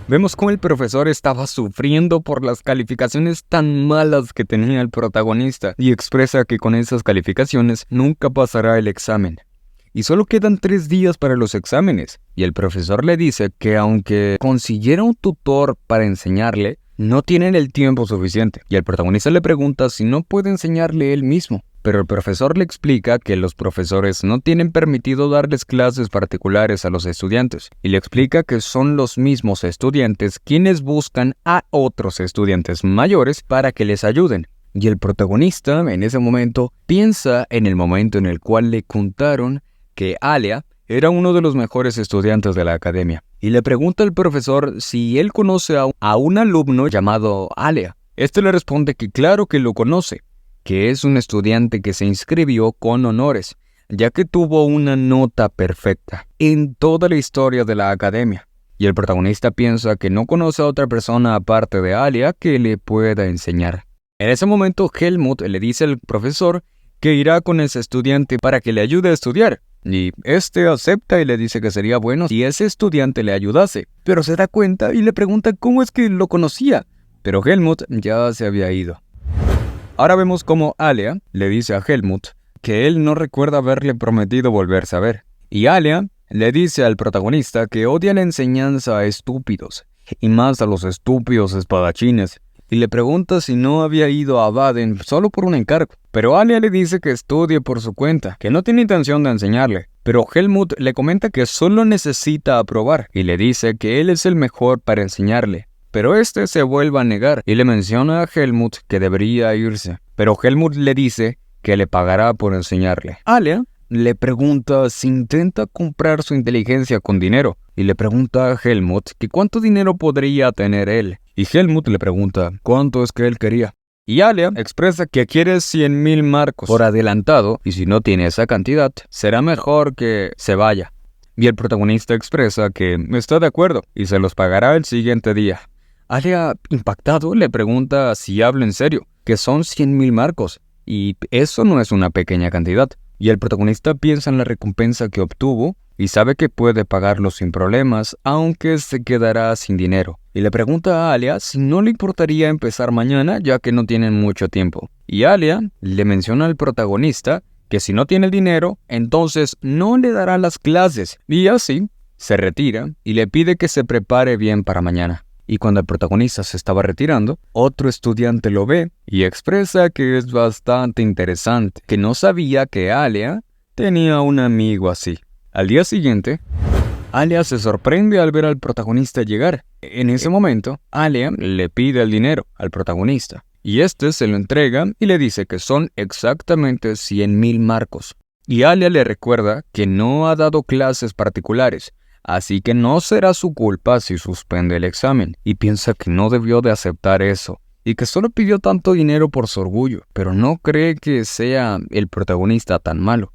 vemos cómo el profesor estaba sufriendo por las calificaciones tan malas que tenía el protagonista y expresa que con esas calificaciones nunca pasará el examen. Y solo quedan 3 días para los exámenes, y el profesor le dice que aunque consiguiera un tutor para enseñarle, no tienen el tiempo suficiente, y el protagonista le pregunta si no puede enseñarle él mismo. Pero el profesor le explica que los profesores no tienen permitido darles clases particulares a los estudiantes, y le explica que son los mismos estudiantes quienes buscan a otros estudiantes mayores para que les ayuden. Y el protagonista, en ese momento, piensa en el momento en el cual le contaron que Alia era uno de los mejores estudiantes de la academia, y le pregunta al profesor si él conoce a un alumno llamado Alia. Este le responde que claro que lo conoce, que es un estudiante que se inscribió con honores, ya que tuvo una nota perfecta en toda la historia de la academia. Y el protagonista piensa que no conoce a otra persona aparte de Alia que le pueda enseñar. En ese momento, Helmut le dice al profesor que irá con ese estudiante para que le ayude a estudiar. Y este acepta y le dice que sería bueno si ese estudiante le ayudase, pero se da cuenta y le pregunta cómo es que lo conocía, pero Helmut ya se había ido. Ahora vemos cómo Alia le dice a Helmut que él no recuerda haberle prometido volverse a ver, y Alia le dice al protagonista que odia la enseñanza a estúpidos, y más a los estúpidos espadachines, y le pregunta si no había ido a Baden solo por un encargo. Pero Alia le dice que estudie por su cuenta, que no tiene intención de enseñarle. Pero Helmut le comenta que solo necesita aprobar, y le dice que él es el mejor para enseñarle. Pero este se vuelve a negar, y le menciona a Helmut que debería irse. Pero Helmut le dice que le pagará por enseñarle. Alia le pregunta si intenta comprar su inteligencia con dinero, y le pregunta a Helmut que cuánto dinero podría tener él. Y Helmut le pregunta cuánto es que él quería. Y Alia expresa que quiere 100.000 marcos por adelantado, y si no tiene esa cantidad, será mejor que se vaya. Y el protagonista expresa que está de acuerdo y se los pagará el siguiente día. Alia, impactado, le pregunta si habla en serio, que son 100.000 marcos, y eso no es una pequeña cantidad. Y el protagonista piensa en la recompensa que obtuvo y sabe que puede pagarlo sin problemas, aunque se quedará sin dinero. Y le pregunta a Alia si no le importaría empezar mañana, ya que no tienen mucho tiempo. Y Alia le menciona al protagonista que si no tiene el dinero, entonces no le dará las clases. Y así se retira y le pide que se prepare bien para mañana. Y cuando el protagonista se estaba retirando, otro estudiante lo ve y expresa que es bastante interesante, que no sabía que Alia tenía un amigo así. Al día siguiente, Alia se sorprende al ver al protagonista llegar. En ese momento, Alia le pide el dinero al protagonista, y este se lo entrega y le dice que son exactamente 100.000 marcos. Y Alia le recuerda que no ha dado clases particulares, así que no será su culpa si suspende el examen, y piensa que no debió de aceptar eso, y que solo pidió tanto dinero por su orgullo, pero no cree que sea el protagonista tan malo.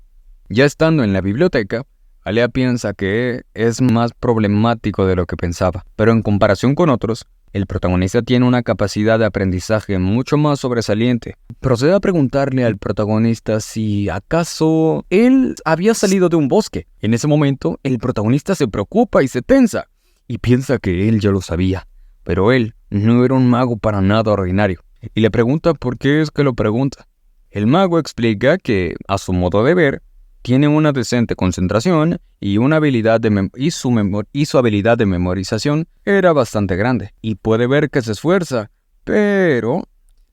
Ya estando en la biblioteca, Alia piensa que es más problemático de lo que pensaba, pero en comparación con otros, el protagonista tiene una capacidad de aprendizaje mucho más sobresaliente. Procede a preguntarle al protagonista si acaso él había salido de un bosque. En ese momento, el protagonista se preocupa y se tensa, y piensa que él ya lo sabía, pero él no era un mago para nada ordinario, y le pregunta por qué es que lo pregunta. El mago explica que, a su modo de ver, tiene una decente concentración y una habilidad su habilidad de memorización era bastante grande. Y puede ver que se esfuerza, pero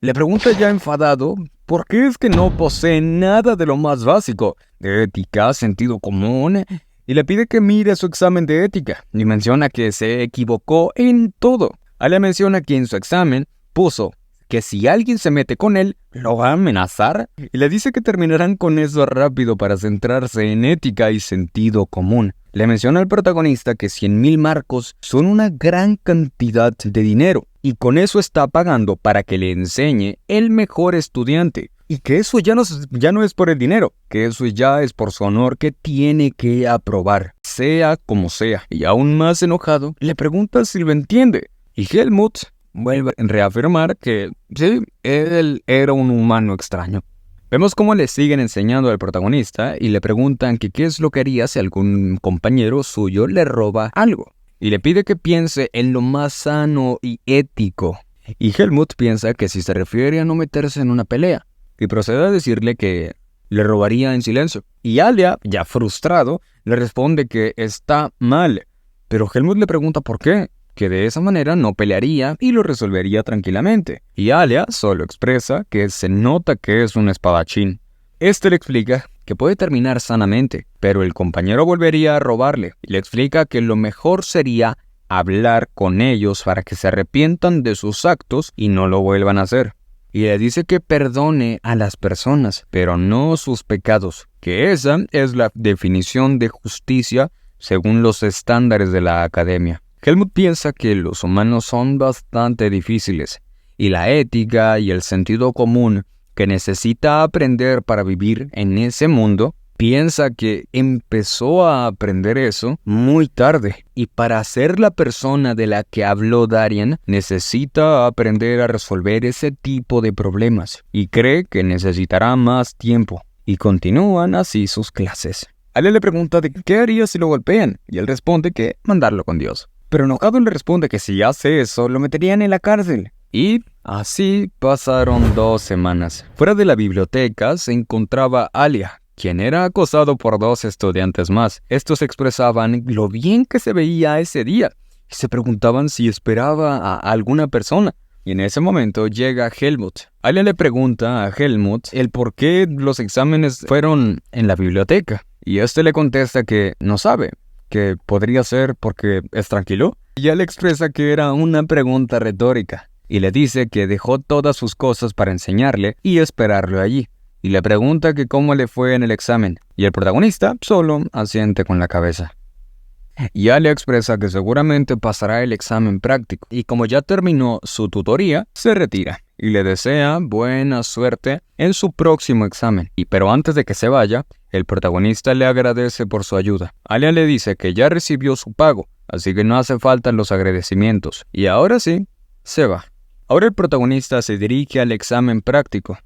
le pregunta ya enfadado por qué es que no posee nada de lo más básico, de ética, sentido común, y le pide que mire su examen de ética, y menciona que se equivocó en todo. Alia menciona que en su examen puso que si alguien se mete con él, lo va a amenazar, y le dice que terminarán con eso rápido para centrarse en ética y sentido común. Le menciona al protagonista que 100,000 marcos son una gran cantidad de dinero, y con eso está pagando para que le enseñe el mejor estudiante. Y que eso ya no es por el dinero, que eso ya es por su honor que tiene que aprobar, sea como sea. Y aún más enojado, le pregunta si lo entiende. Y Helmut vuelve a reafirmar que sí, él era un humano extraño. Vemos cómo le siguen enseñando al protagonista y le preguntan que qué es lo que haría si algún compañero suyo le roba algo. Y le pide que piense en lo más sano y ético. Y Helmut piensa que si se refiere a no meterse en una pelea. Y procede a decirle que le robaría en silencio. Y Alia, ya frustrado, le responde que está mal. Pero Helmut le pregunta por qué, que de esa manera no pelearía y lo resolvería tranquilamente. Y Alia solo expresa que se nota que es un espadachín. Este le explica que puede terminar sanamente, pero el compañero volvería a robarle. Y le explica que lo mejor sería hablar con ellos para que se arrepientan de sus actos y no lo vuelvan a hacer. Y le dice que perdone a las personas, pero no sus pecados, que esa es la definición de justicia según los estándares de la academia. Helmut piensa que los humanos son bastante difíciles, y la ética y el sentido común que necesita aprender para vivir en ese mundo, piensa que empezó a aprender eso muy tarde, y para ser la persona de la que habló Darian, necesita aprender a resolver ese tipo de problemas, y cree que necesitará más tiempo, y continúan así sus clases. Alia le pregunta de qué haría si lo golpean, y él responde que mandarlo con Dios. Pero enojado le responde que si hace eso, lo meterían en la cárcel. Y así pasaron 2 semanas. Fuera de la biblioteca se encontraba Alia, quien era acosado por 2 estudiantes más. Estos expresaban lo bien que se veía ese día y se preguntaban si esperaba a alguna persona. Y en ese momento llega Helmut. Alia le pregunta a Helmut el por qué los exámenes fueron en la biblioteca. Y este le contesta que no sabe, que podría ser porque es tranquilo. Y ella le expresa que era una pregunta retórica. Y le dice que dejó todas sus cosas para enseñarle y esperarlo allí. Y le pregunta que cómo le fue en el examen, y el protagonista solo asiente con la cabeza. Y Alia expresa que seguramente pasará el examen práctico, y como ya terminó su tutoría, se retira, y le desea buena suerte en su próximo examen. Pero antes de que se vaya, el protagonista le agradece por su ayuda. Alia le dice que ya recibió su pago, así que no hace falta los agradecimientos, y ahora sí, se va. Ahora el protagonista se dirige al examen práctico.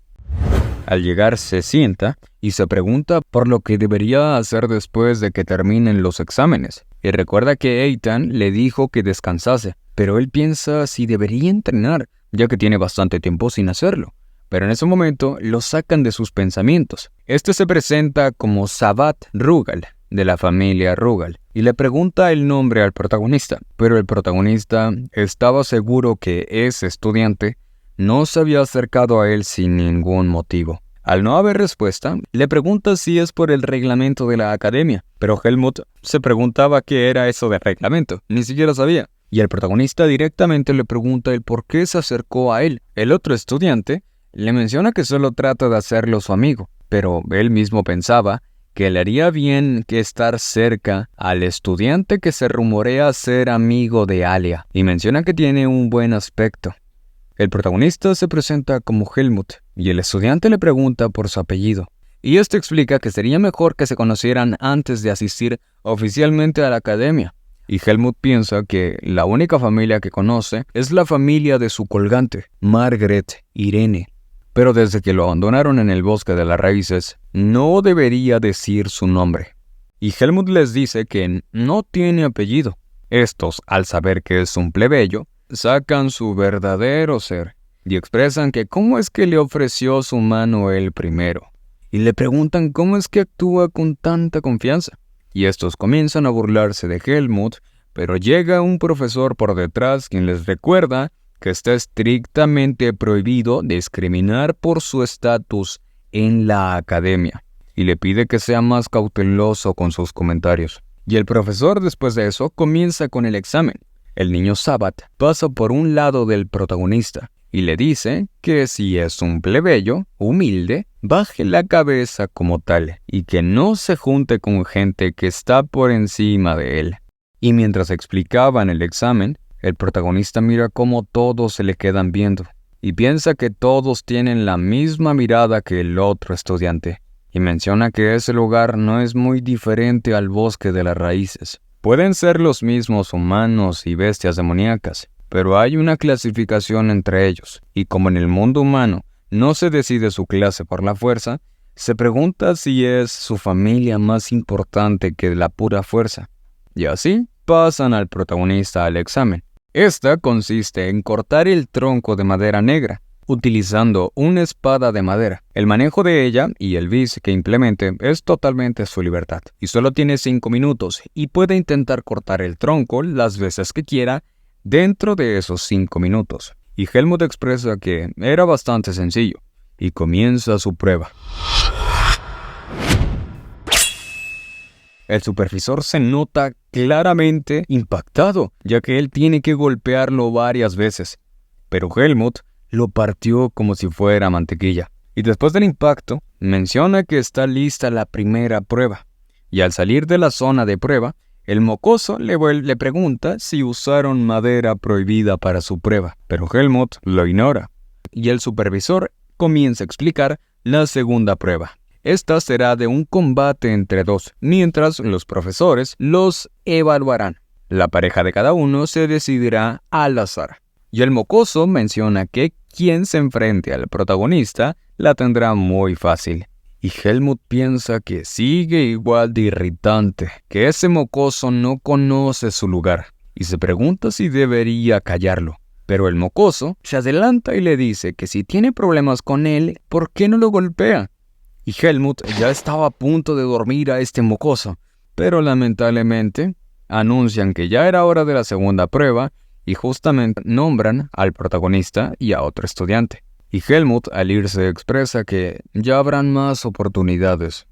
Al llegar se sienta y se pregunta por lo que debería hacer después de que terminen los exámenes. Y recuerda que Eitan le dijo que descansase, pero él piensa si debería entrenar, ya que tiene bastante tiempo sin hacerlo. Pero en ese momento lo sacan de sus pensamientos. Este se presenta como Sabat Rugal, de la familia Rugal, y le pregunta el nombre al protagonista. Pero el protagonista estaba seguro que ese estudiante no se había acercado a él sin ningún motivo. Al no haber respuesta, le pregunta si es por el reglamento de la academia, pero Helmut se preguntaba qué era eso de reglamento, ni siquiera sabía. Y el protagonista directamente le pregunta el por qué se acercó a él. El otro estudiante le menciona que solo trata de hacerlo su amigo, pero él mismo pensaba que le haría bien que estar cerca al estudiante que se rumorea ser amigo de Alia, y menciona que tiene un buen aspecto. El protagonista se presenta como Helmut, y el estudiante le pregunta por su apellido. Y esto explica que sería mejor que se conocieran antes de asistir oficialmente a la academia. Y Helmut piensa que la única familia que conoce es la familia de su colgante, Margaret Irene. Pero desde que lo abandonaron en el bosque de las raíces, no debería decir su nombre. Y Helmut les dice que no tiene apellido. Estos, al saber que es un plebeyo, sacan su verdadero ser y expresan que cómo es que le ofreció su mano él primero. y le preguntan cómo es que actúa con tanta confianza. Y estos comienzan a burlarse de Helmut, pero llega un profesor por detrás quien les recuerda que está estrictamente prohibido discriminar por su estatus en la academia, y le pide que sea más cauteloso con sus comentarios. Y el profesor después de eso comienza con el examen. El niño Sabbath pasa por un lado del protagonista y le dice que si es un plebeyo, humilde, baje la cabeza como tal y que no se junte con gente que está por encima de él. Y mientras explicaban el examen, el protagonista mira cómo todos se le quedan viendo y piensa que todos tienen la misma mirada que el otro estudiante. Y menciona que ese lugar no es muy diferente al bosque de las raíces. Pueden ser los mismos humanos y bestias demoníacas, pero hay una clasificación entre ellos, y como en el mundo humano no se decide su clase por la fuerza, se pregunta si es su familia más importante que la pura fuerza. Y así pasan al protagonista al examen. Esta consiste en cortar el tronco de madera negra, utilizando una espada de madera. El manejo de ella y el bis que implemente es totalmente su libertad. Y solo tiene 5 minutos y puede intentar cortar el tronco las veces que quiera dentro de esos 5 minutos. Y Helmut expresa que era bastante sencillo y comienza su prueba. El supervisor se nota claramente impactado, ya que él tiene que golpearlo varias veces. Pero Helmut lo partió como si fuera mantequilla. Y después del impacto, menciona que está lista la primera prueba. Y al salir de la zona de prueba, el mocoso le pregunta si usaron madera prohibida para su prueba. Pero Helmut lo ignora. Y el supervisor comienza a explicar la segunda prueba. Esta será de un combate entre dos, mientras los profesores los evaluarán. La pareja de cada uno se decidirá al azar. Y el mocoso menciona que quien se enfrente al protagonista la tendrá muy fácil. Y Helmut piensa que sigue igual de irritante, que ese mocoso no conoce su lugar, y se pregunta si debería callarlo. Pero el mocoso se adelanta y le dice que si tiene problemas con él, ¿por qué no lo golpea? Y Helmut ya estaba a punto de dormir a este mocoso, pero lamentablemente anuncian que ya era hora de la segunda prueba, y justamente nombran al protagonista y a otro estudiante. Y Helmut al irse expresa que ya habrán más oportunidades.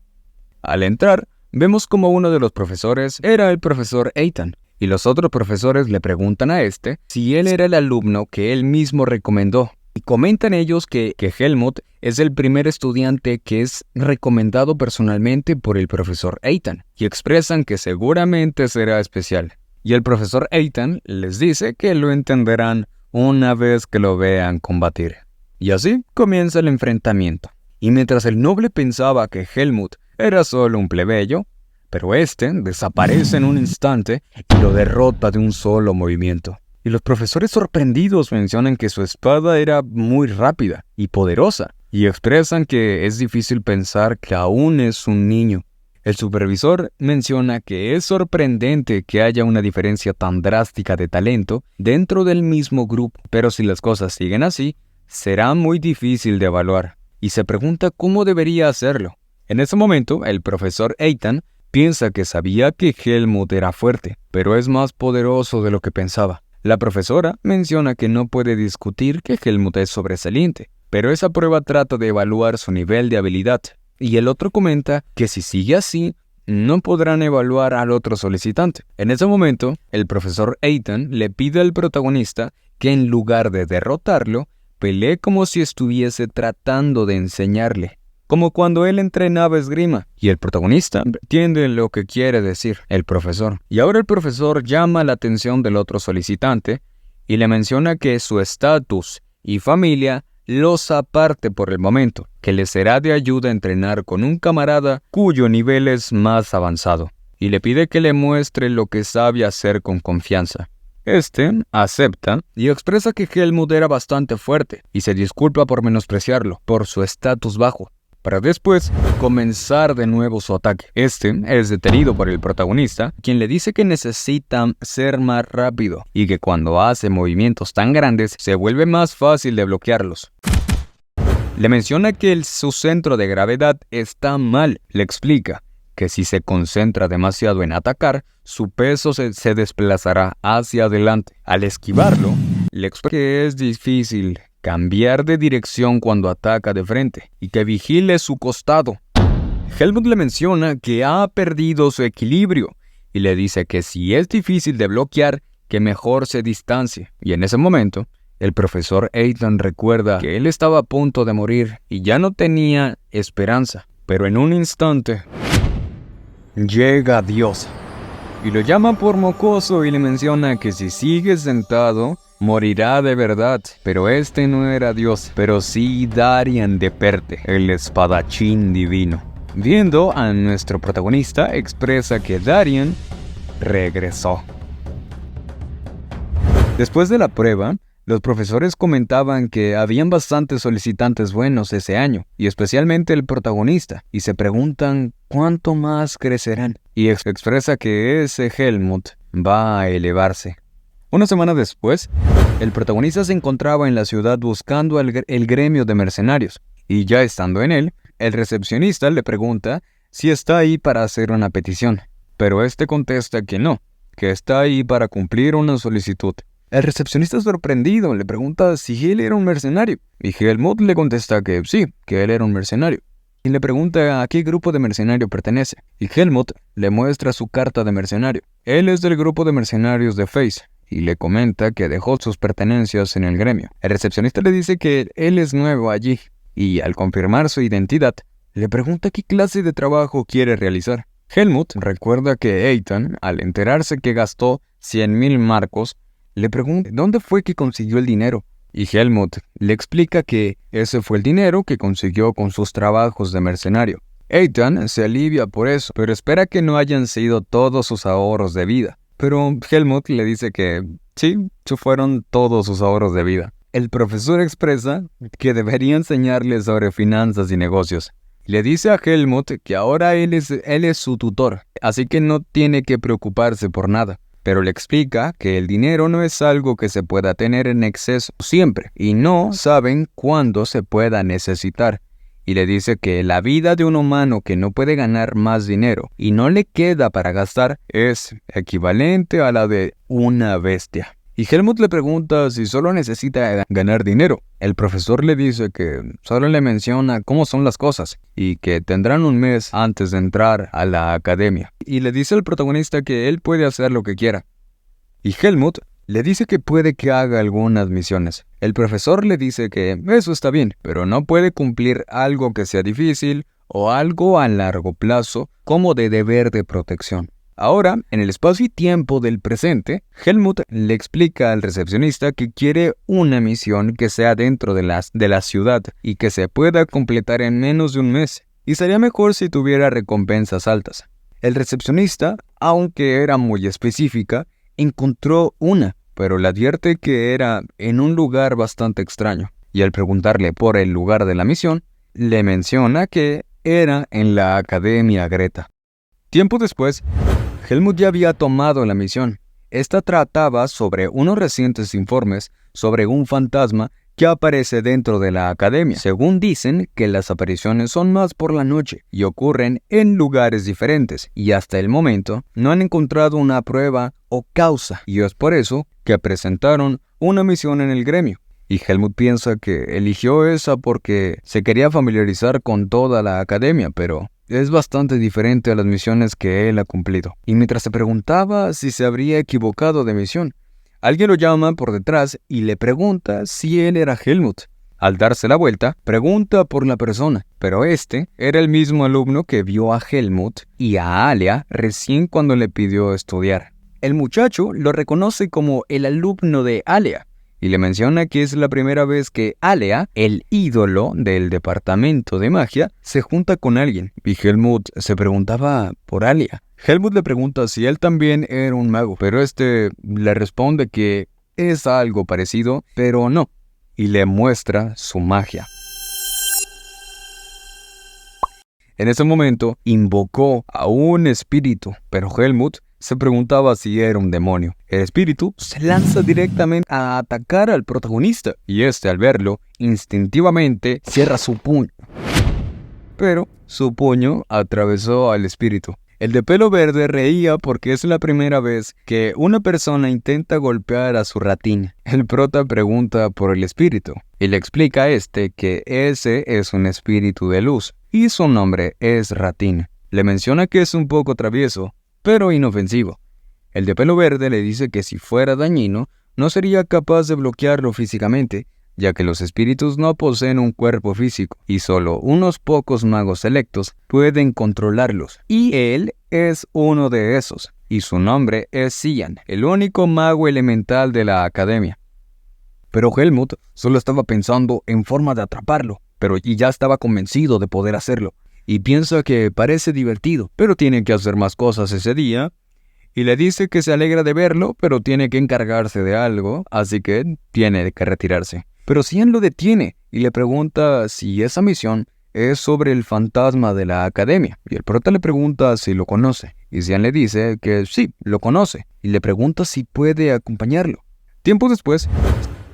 Al entrar, vemos como uno de los profesores era el profesor Eitan, y los otros profesores le preguntan a este si él era el alumno que él mismo recomendó. Y comentan ellos que Helmut es el primer estudiante que es recomendado personalmente por el profesor Eitan, y expresan que seguramente será especial. Y el profesor Eitan les dice que lo entenderán una vez que lo vean combatir. Y así comienza el enfrentamiento. Y mientras el noble pensaba que Helmut era solo un plebeyo, pero este desaparece en un instante y lo derrota de un solo movimiento. Y los profesores sorprendidos mencionan que su espada era muy rápida y poderosa, y expresan que es difícil pensar que aún es un niño. El supervisor menciona que es sorprendente que haya una diferencia tan drástica de talento dentro del mismo grupo, pero si las cosas siguen así, será muy difícil de evaluar, y se pregunta cómo debería hacerlo. En ese momento, el profesor Eitan piensa que sabía que Helmut era fuerte, pero es más poderoso de lo que pensaba. La profesora menciona que no puede discutir que Helmut es sobresaliente, pero esa prueba trata de evaluar su nivel de habilidad. Y el otro comenta que si sigue así, no podrán evaluar al otro solicitante. En ese momento, el profesor Eitan le pide al protagonista que en lugar de derrotarlo, pelee como si estuviese tratando de enseñarle, como cuando él entrenaba esgrima. Y el protagonista entiende lo que quiere decir el profesor. Y ahora el profesor llama la atención del otro solicitante y le menciona que su estatus y familia los aparte por el momento, que le será de ayuda entrenar con un camarada cuyo nivel es más avanzado, y le pide que le muestre lo que sabe hacer con confianza. Este acepta y expresa que Helmut era bastante fuerte y se disculpa por menospreciarlo por su estatus bajo, para después comenzar de nuevo su ataque. Este es detenido por el protagonista, quien le dice que necesita ser más rápido y que cuando hace movimientos tan grandes se vuelve más fácil de bloquearlos. Le menciona que su centro de gravedad está mal. Le explica que si se concentra demasiado en atacar, su peso se desplazará hacia adelante. Al esquivarlo, le explica que es difícil cambiar de dirección cuando ataca de frente y que vigile su costado. Helmut le menciona que ha perdido su equilibrio y le dice que si es difícil de bloquear, que mejor se distancie. Y en ese momento, el profesor Ethan recuerda que él estaba a punto de morir y ya no tenía esperanza. Pero en un instante, llega Dios y lo llama por mocoso y le menciona que si sigue sentado, morirá de verdad. Pero este no era Dios, pero sí Darian de Perte, el espadachín divino. Viendo a nuestro protagonista, expresa que Darian regresó. Después de la prueba, los profesores comentaban que habían bastantes solicitantes buenos ese año, y especialmente el protagonista, y se preguntan cuánto más crecerán. Y expresa que ese Helmut va a elevarse. Una semana después, el protagonista se encontraba en la ciudad buscando el gremio de mercenarios, y ya estando en él, el recepcionista le pregunta si está ahí para hacer una petición, pero este contesta que no, que está ahí para cumplir una solicitud. El recepcionista, sorprendido, le pregunta si él era un mercenario, y Helmut le contesta que sí, que él era un mercenario. Y le pregunta a qué grupo de mercenario pertenece, y Helmut le muestra su carta de mercenario. Él es del grupo de mercenarios de Face, y le comenta que dejó sus pertenencias en el gremio. El recepcionista le dice que él es nuevo allí, y al confirmar su identidad, le pregunta qué clase de trabajo quiere realizar. Helmut recuerda que Ethan, al enterarse que gastó 100,000 marcos, le pregunta dónde fue que consiguió el dinero. Y Helmut le explica que ese fue el dinero que consiguió con sus trabajos de mercenario. Ethan se alivia por eso, pero espera que no hayan sido todos sus ahorros de vida. Pero Helmut le dice que sí, fueron todos sus ahorros de vida. El profesor expresa que debería enseñarle sobre finanzas y negocios. Le dice a Helmut que ahora él es su tutor, así que no tiene que preocuparse por nada. Pero le explica que el dinero no es algo que se pueda tener en exceso siempre, y no saben cuándo se pueda necesitar. Y le dice que la vida de un humano que no puede ganar más dinero y no le queda para gastar es equivalente a la de una bestia. Y Helmut le pregunta si solo necesita ganar dinero. El profesor le dice que solo le menciona cómo son las cosas y que tendrán un mes antes de entrar a la academia. Y le dice al protagonista que él puede hacer lo que quiera. Y Helmut le dice que puede que haga algunas misiones. El profesor le dice que eso está bien, pero no puede cumplir algo que sea difícil o algo a largo plazo como de deber de protección. Ahora, en el espacio y tiempo del presente, Helmut le explica al recepcionista que quiere una misión que sea dentro de la ciudad y que se pueda completar en menos de un mes. Y sería mejor si tuviera recompensas altas. El recepcionista, aunque era muy específica, encontró una, pero le advierte que era en un lugar bastante extraño. Y al preguntarle por el lugar de la misión, le menciona que era en la Academia Greta. Tiempo después, Helmut ya había tomado la misión. Esta trataba sobre unos recientes informes sobre un fantasma que aparece dentro de la academia. Según dicen que las apariciones son más por la noche y ocurren en lugares diferentes, y hasta el momento no han encontrado una prueba o causa, y es por eso que presentaron una misión en el gremio. Y Helmut piensa que eligió esa porque se quería familiarizar con toda la academia, pero es bastante diferente a las misiones que él ha cumplido. Y mientras se preguntaba si se habría equivocado de misión, alguien lo llama por detrás y le pregunta si él era Helmut. Al darse la vuelta, pregunta por la persona, pero este era el mismo alumno que vio a Helmut y a Alia recién cuando le pidió estudiar. El muchacho lo reconoce como el alumno de Alia y le menciona que es la primera vez que Alia, el ídolo del departamento de magia, se junta con alguien. Y Helmut se preguntaba por Alia. Helmut le pregunta si él también era un mago, pero este le responde que es algo parecido, pero no, y le muestra su magia. En ese momento invocó a un espíritu, pero Helmut se preguntaba si era un demonio. El espíritu se lanza directamente a atacar al protagonista, y este, al verlo, instintivamente cierra su puño. Pero su puño atravesó al espíritu. El de pelo verde reía porque es la primera vez que una persona intenta golpear a su ratín. El prota pregunta por el espíritu y le explica a este que ese es un espíritu de luz y su nombre es Ratín. Le menciona que es un poco travieso, pero inofensivo. El de pelo verde le dice que si fuera dañino, no sería capaz de bloquearlo físicamente, ya que los espíritus no poseen un cuerpo físico y solo unos pocos magos selectos pueden controlarlos. Y él es uno de esos, y su nombre es Cian, el único mago elemental de la academia. Pero Helmut solo estaba pensando en forma de atraparlo, y ya estaba convencido de poder hacerlo, y piensa que parece divertido, pero tiene que hacer más cosas ese día, y le dice que se alegra de verlo, pero tiene que encargarse de algo, así que tiene que retirarse. Pero Cian lo detiene y le pregunta si esa misión es sobre el fantasma de la academia. Y el prota le pregunta si lo conoce. Y Cian le dice que sí, lo conoce. Y le pregunta si puede acompañarlo. Tiempo después,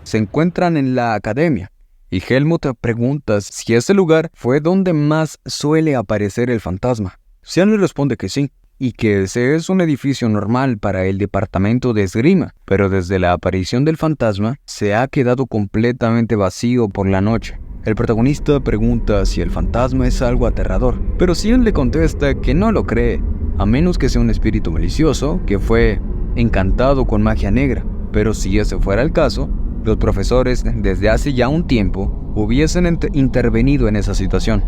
se encuentran en la academia. Y Helmut pregunta si ese lugar fue donde más suele aparecer el fantasma. Cian le responde que sí, y que ese es un edificio normal para el departamento de esgrima, pero desde la aparición del fantasma se ha quedado completamente vacío por la noche. El protagonista pregunta si el fantasma es algo aterrador, pero Cian le contesta que no lo cree, a menos que sea un espíritu malicioso que fue encantado con magia negra. Pero si ese fuera el caso, los profesores desde hace ya un tiempo hubiesen intervenido en esa situación.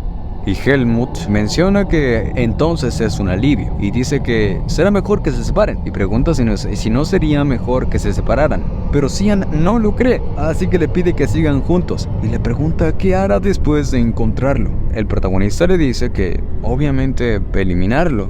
Y Helmut menciona que entonces es un alivio y dice que será mejor que se separen y pregunta si no sería mejor que se separaran. Pero Cian no lo cree, así que le pide que sigan juntos y le pregunta qué hará después de encontrarlo. El protagonista le dice que obviamente eliminarlo.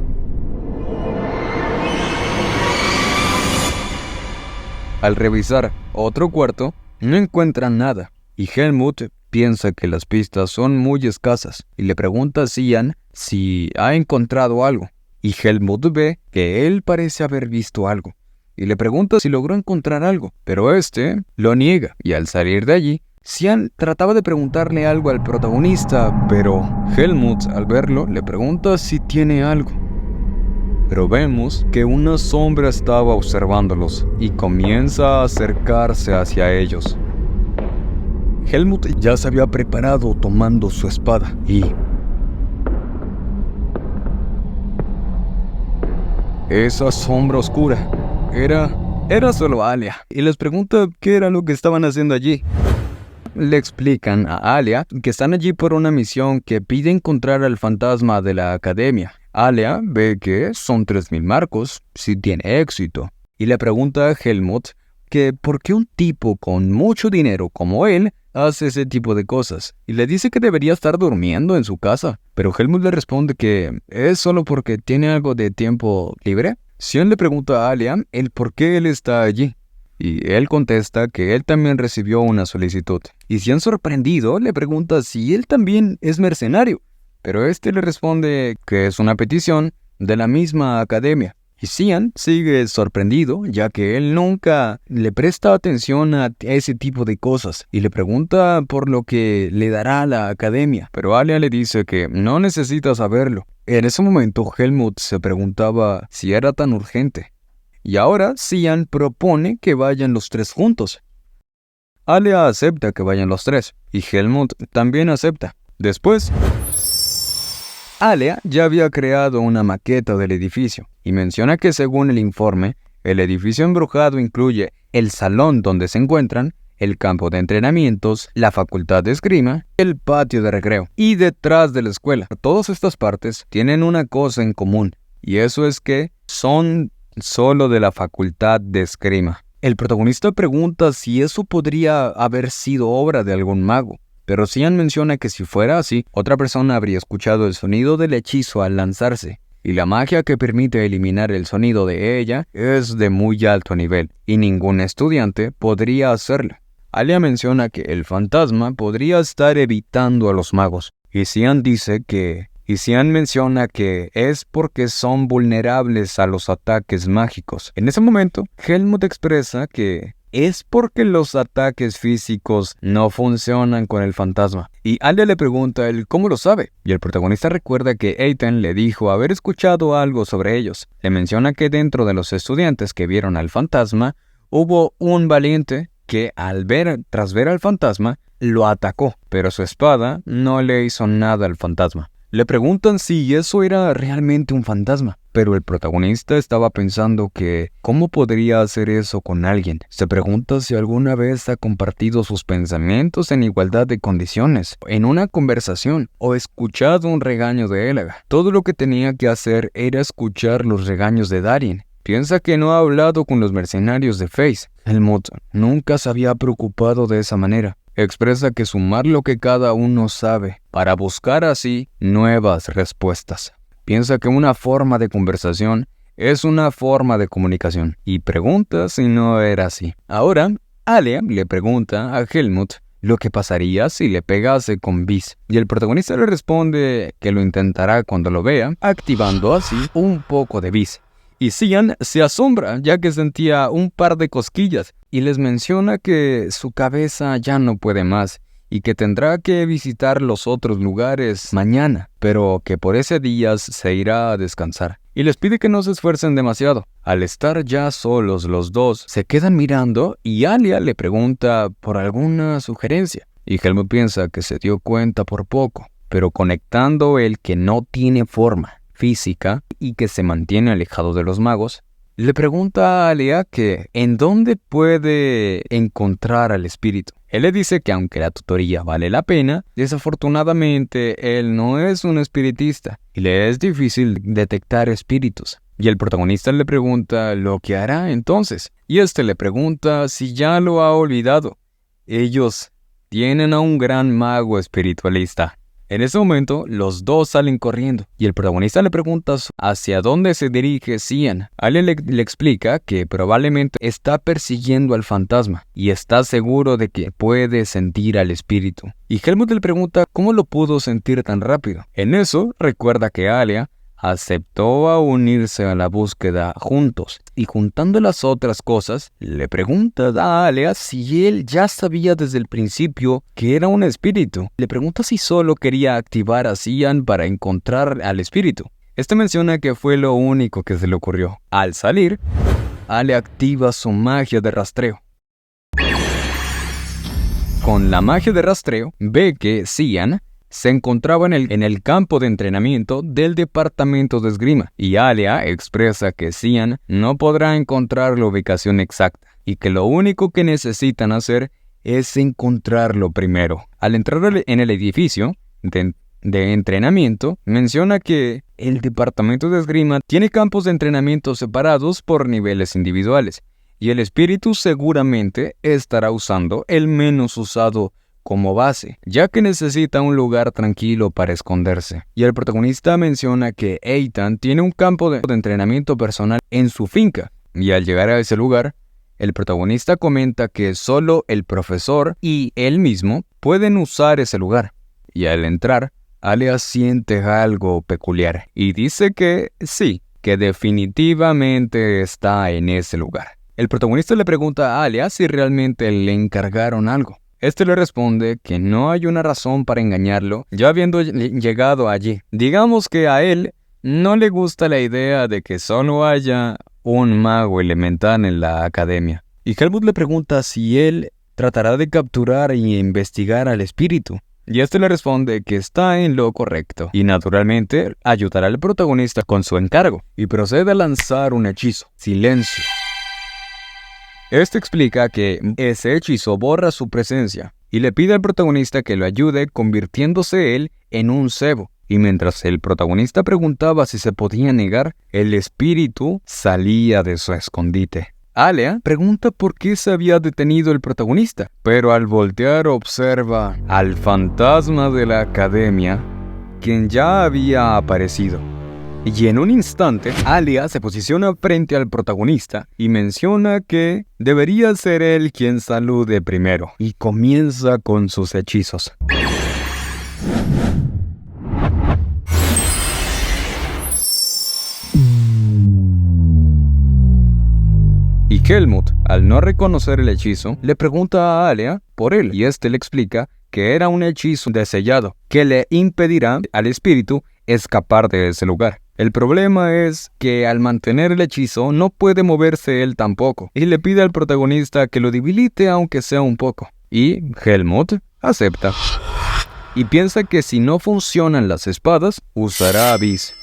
Al revisar otro cuarto, no encuentran nada y Helmut piensa que las pistas son muy escasas y le pregunta a Cian si ha encontrado algo. Y Helmut ve que él parece haber visto algo y le pregunta si logró encontrar algo, pero este lo niega. Y al salir de allí, Cian trataba de preguntarle algo al protagonista, pero Helmut, al verlo, le pregunta si tiene algo. Pero vemos que una sombra estaba observándolos y comienza a acercarse hacia ellos. Helmut ya se había preparado tomando su espada y esa sombra oscura era solo Alia y les pregunta qué era lo que estaban haciendo allí. Le explican a Alia que están allí por una misión que pide encontrar al fantasma de la academia. Alia ve que son 3000 marcos si tiene éxito y le pregunta a Helmut que por qué un tipo con mucho dinero como él hace ese tipo de cosas, y le dice que debería estar durmiendo en su casa, pero Helmut le responde que es solo porque tiene algo de tiempo libre. Cian le pregunta a Alia el por qué él está allí, y él contesta que él también recibió una solicitud, y Cian sorprendido le pregunta si él también es mercenario, pero este le responde que es una petición de la misma academia. Y Cian sigue sorprendido, ya que él nunca le presta atención a ese tipo de cosas y le pregunta por lo que le dará la academia. Pero Alia le dice que no necesita saberlo. En ese momento Helmut se preguntaba si era tan urgente. Y ahora Cian propone que vayan los tres juntos. Alia acepta que vayan los tres y Helmut también acepta. Después, Alia ya había creado una maqueta del edificio y menciona que según el informe, el edificio embrujado incluye el salón donde se encuentran, el campo de entrenamientos, la facultad de esgrima, el patio de recreo y detrás de la escuela. Todas estas partes tienen una cosa en común y eso es que son solo de la facultad de esgrima. El protagonista pregunta si eso podría haber sido obra de algún mago. Pero Cian menciona que si fuera así, otra persona habría escuchado el sonido del hechizo al lanzarse, y la magia que permite eliminar el sonido de ella es de muy alto nivel, y ningún estudiante podría hacerlo. Alia menciona que el fantasma podría estar evitando a los magos, y Cian dice que Y Cian menciona que es porque son vulnerables a los ataques mágicos. En ese momento, Helmut expresa que es porque los ataques físicos no funcionan con el fantasma. Y Alia le pregunta el cómo lo sabe. Y el protagonista recuerda que Ethan le dijo haber escuchado algo sobre ellos. Le menciona que dentro de los estudiantes que vieron al fantasma, hubo un valiente que tras ver al fantasma, lo atacó. Pero su espada no le hizo nada al fantasma. Le preguntan si eso era realmente un fantasma, pero el protagonista estaba pensando que ¿cómo podría hacer eso con alguien? Se pregunta si alguna vez ha compartido sus pensamientos en igualdad de condiciones, en una conversación, o escuchado un regaño de Elaga. Todo lo que tenía que hacer era escuchar los regaños de Darien. Piensa que no ha hablado con los mercenarios de Face. Helmut nunca se había preocupado de esa manera. Expresa que sumar lo que cada uno sabe para buscar así nuevas respuestas. Piensa que una forma de conversación es una forma de comunicación y pregunta si no era así. Ahora, Alia le pregunta a Helmut lo que pasaría si le pegase con Vis y el protagonista le responde que lo intentará cuando lo vea, activando así un poco de Vis. Y Cian se asombra ya que sentía un par de cosquillas y les menciona que su cabeza ya no puede más y que tendrá que visitar los otros lugares mañana, pero que por ese día se irá a descansar. Y les pide que no se esfuercen demasiado. Al estar ya solos los dos, se quedan mirando y Alia le pregunta por alguna sugerencia. Y Helmut piensa que se dio cuenta por poco, pero conectando el que no tiene forma física y que se mantiene alejado de los magos, le pregunta a Alia que ¿en dónde puede encontrar al espíritu? Él le dice que aunque la tutoría vale la pena, desafortunadamente él no es un espiritista y le es difícil detectar espíritus. Y el protagonista le pregunta lo que hará entonces, y este le pregunta si ya lo ha olvidado. Ellos tienen a un gran mago espiritualista. En ese momento, los dos salen corriendo y el protagonista le pregunta hacia dónde se dirige Cian. Alia le explica que probablemente está persiguiendo al fantasma y está seguro de que puede sentir al espíritu. Y Helmut le pregunta cómo lo pudo sentir tan rápido. En eso, recuerda que Alia aceptó a unirse a la búsqueda juntos y juntando las otras cosas, le pregunta a Alia si él ya sabía desde el principio que era un espíritu. Le pregunta si solo quería activar a Cian para encontrar al espíritu. Este menciona que fue lo único que se le ocurrió. Al salir, Alia activa su magia de rastreo. Con la magia de rastreo, ve que Cian se encontraba en el campo de entrenamiento del departamento de esgrima y Alia expresa que Cian no podrá encontrar la ubicación exacta y que lo único que necesitan hacer es encontrarlo primero. Al entrar en el edificio de entrenamiento, menciona que el departamento de esgrima tiene campos de entrenamiento separados por niveles individuales y el espíritu seguramente estará usando el menos usado como base, ya que necesita un lugar tranquilo para esconderse. Y el protagonista menciona que Ethan tiene un campo de entrenamiento personal en su finca, y al llegar a ese lugar, el protagonista comenta que solo el profesor y él mismo pueden usar ese lugar. Y al entrar, Alia siente algo peculiar, y dice que sí, que definitivamente está en ese lugar. El protagonista le pregunta a Alia si realmente le encargaron algo. Este le responde que no hay una razón para engañarlo, ya habiendo llegado allí. Digamos que a él no le gusta la idea de que solo haya un mago elemental en la academia. Y Helmut le pregunta si él tratará de capturar e investigar al espíritu. Y este le responde que está en lo correcto. Y naturalmente ayudará al protagonista con su encargo. Y procede a lanzar un hechizo. Silencio. Este explica que ese hechizo borra su presencia y le pide al protagonista que lo ayude convirtiéndose él en un cebo. Y mientras el protagonista preguntaba si se podía negar, el espíritu salía de su escondite. Alia pregunta por qué se había detenido el protagonista, pero al voltear observa al fantasma de la academia, quien ya había aparecido. Y en un instante, Alia se posiciona frente al protagonista y menciona que debería ser él quien salude primero, y comienza con sus hechizos. Helmut, al no reconocer el hechizo, le pregunta a Alia por él y este le explica que era un hechizo de sellado que le impedirá al espíritu escapar de ese lugar. El problema es que al mantener el hechizo no puede moverse él tampoco y le pide al protagonista que lo debilite aunque sea un poco. Y Helmut acepta. Y piensa que si no funcionan las espadas, usará a Vis.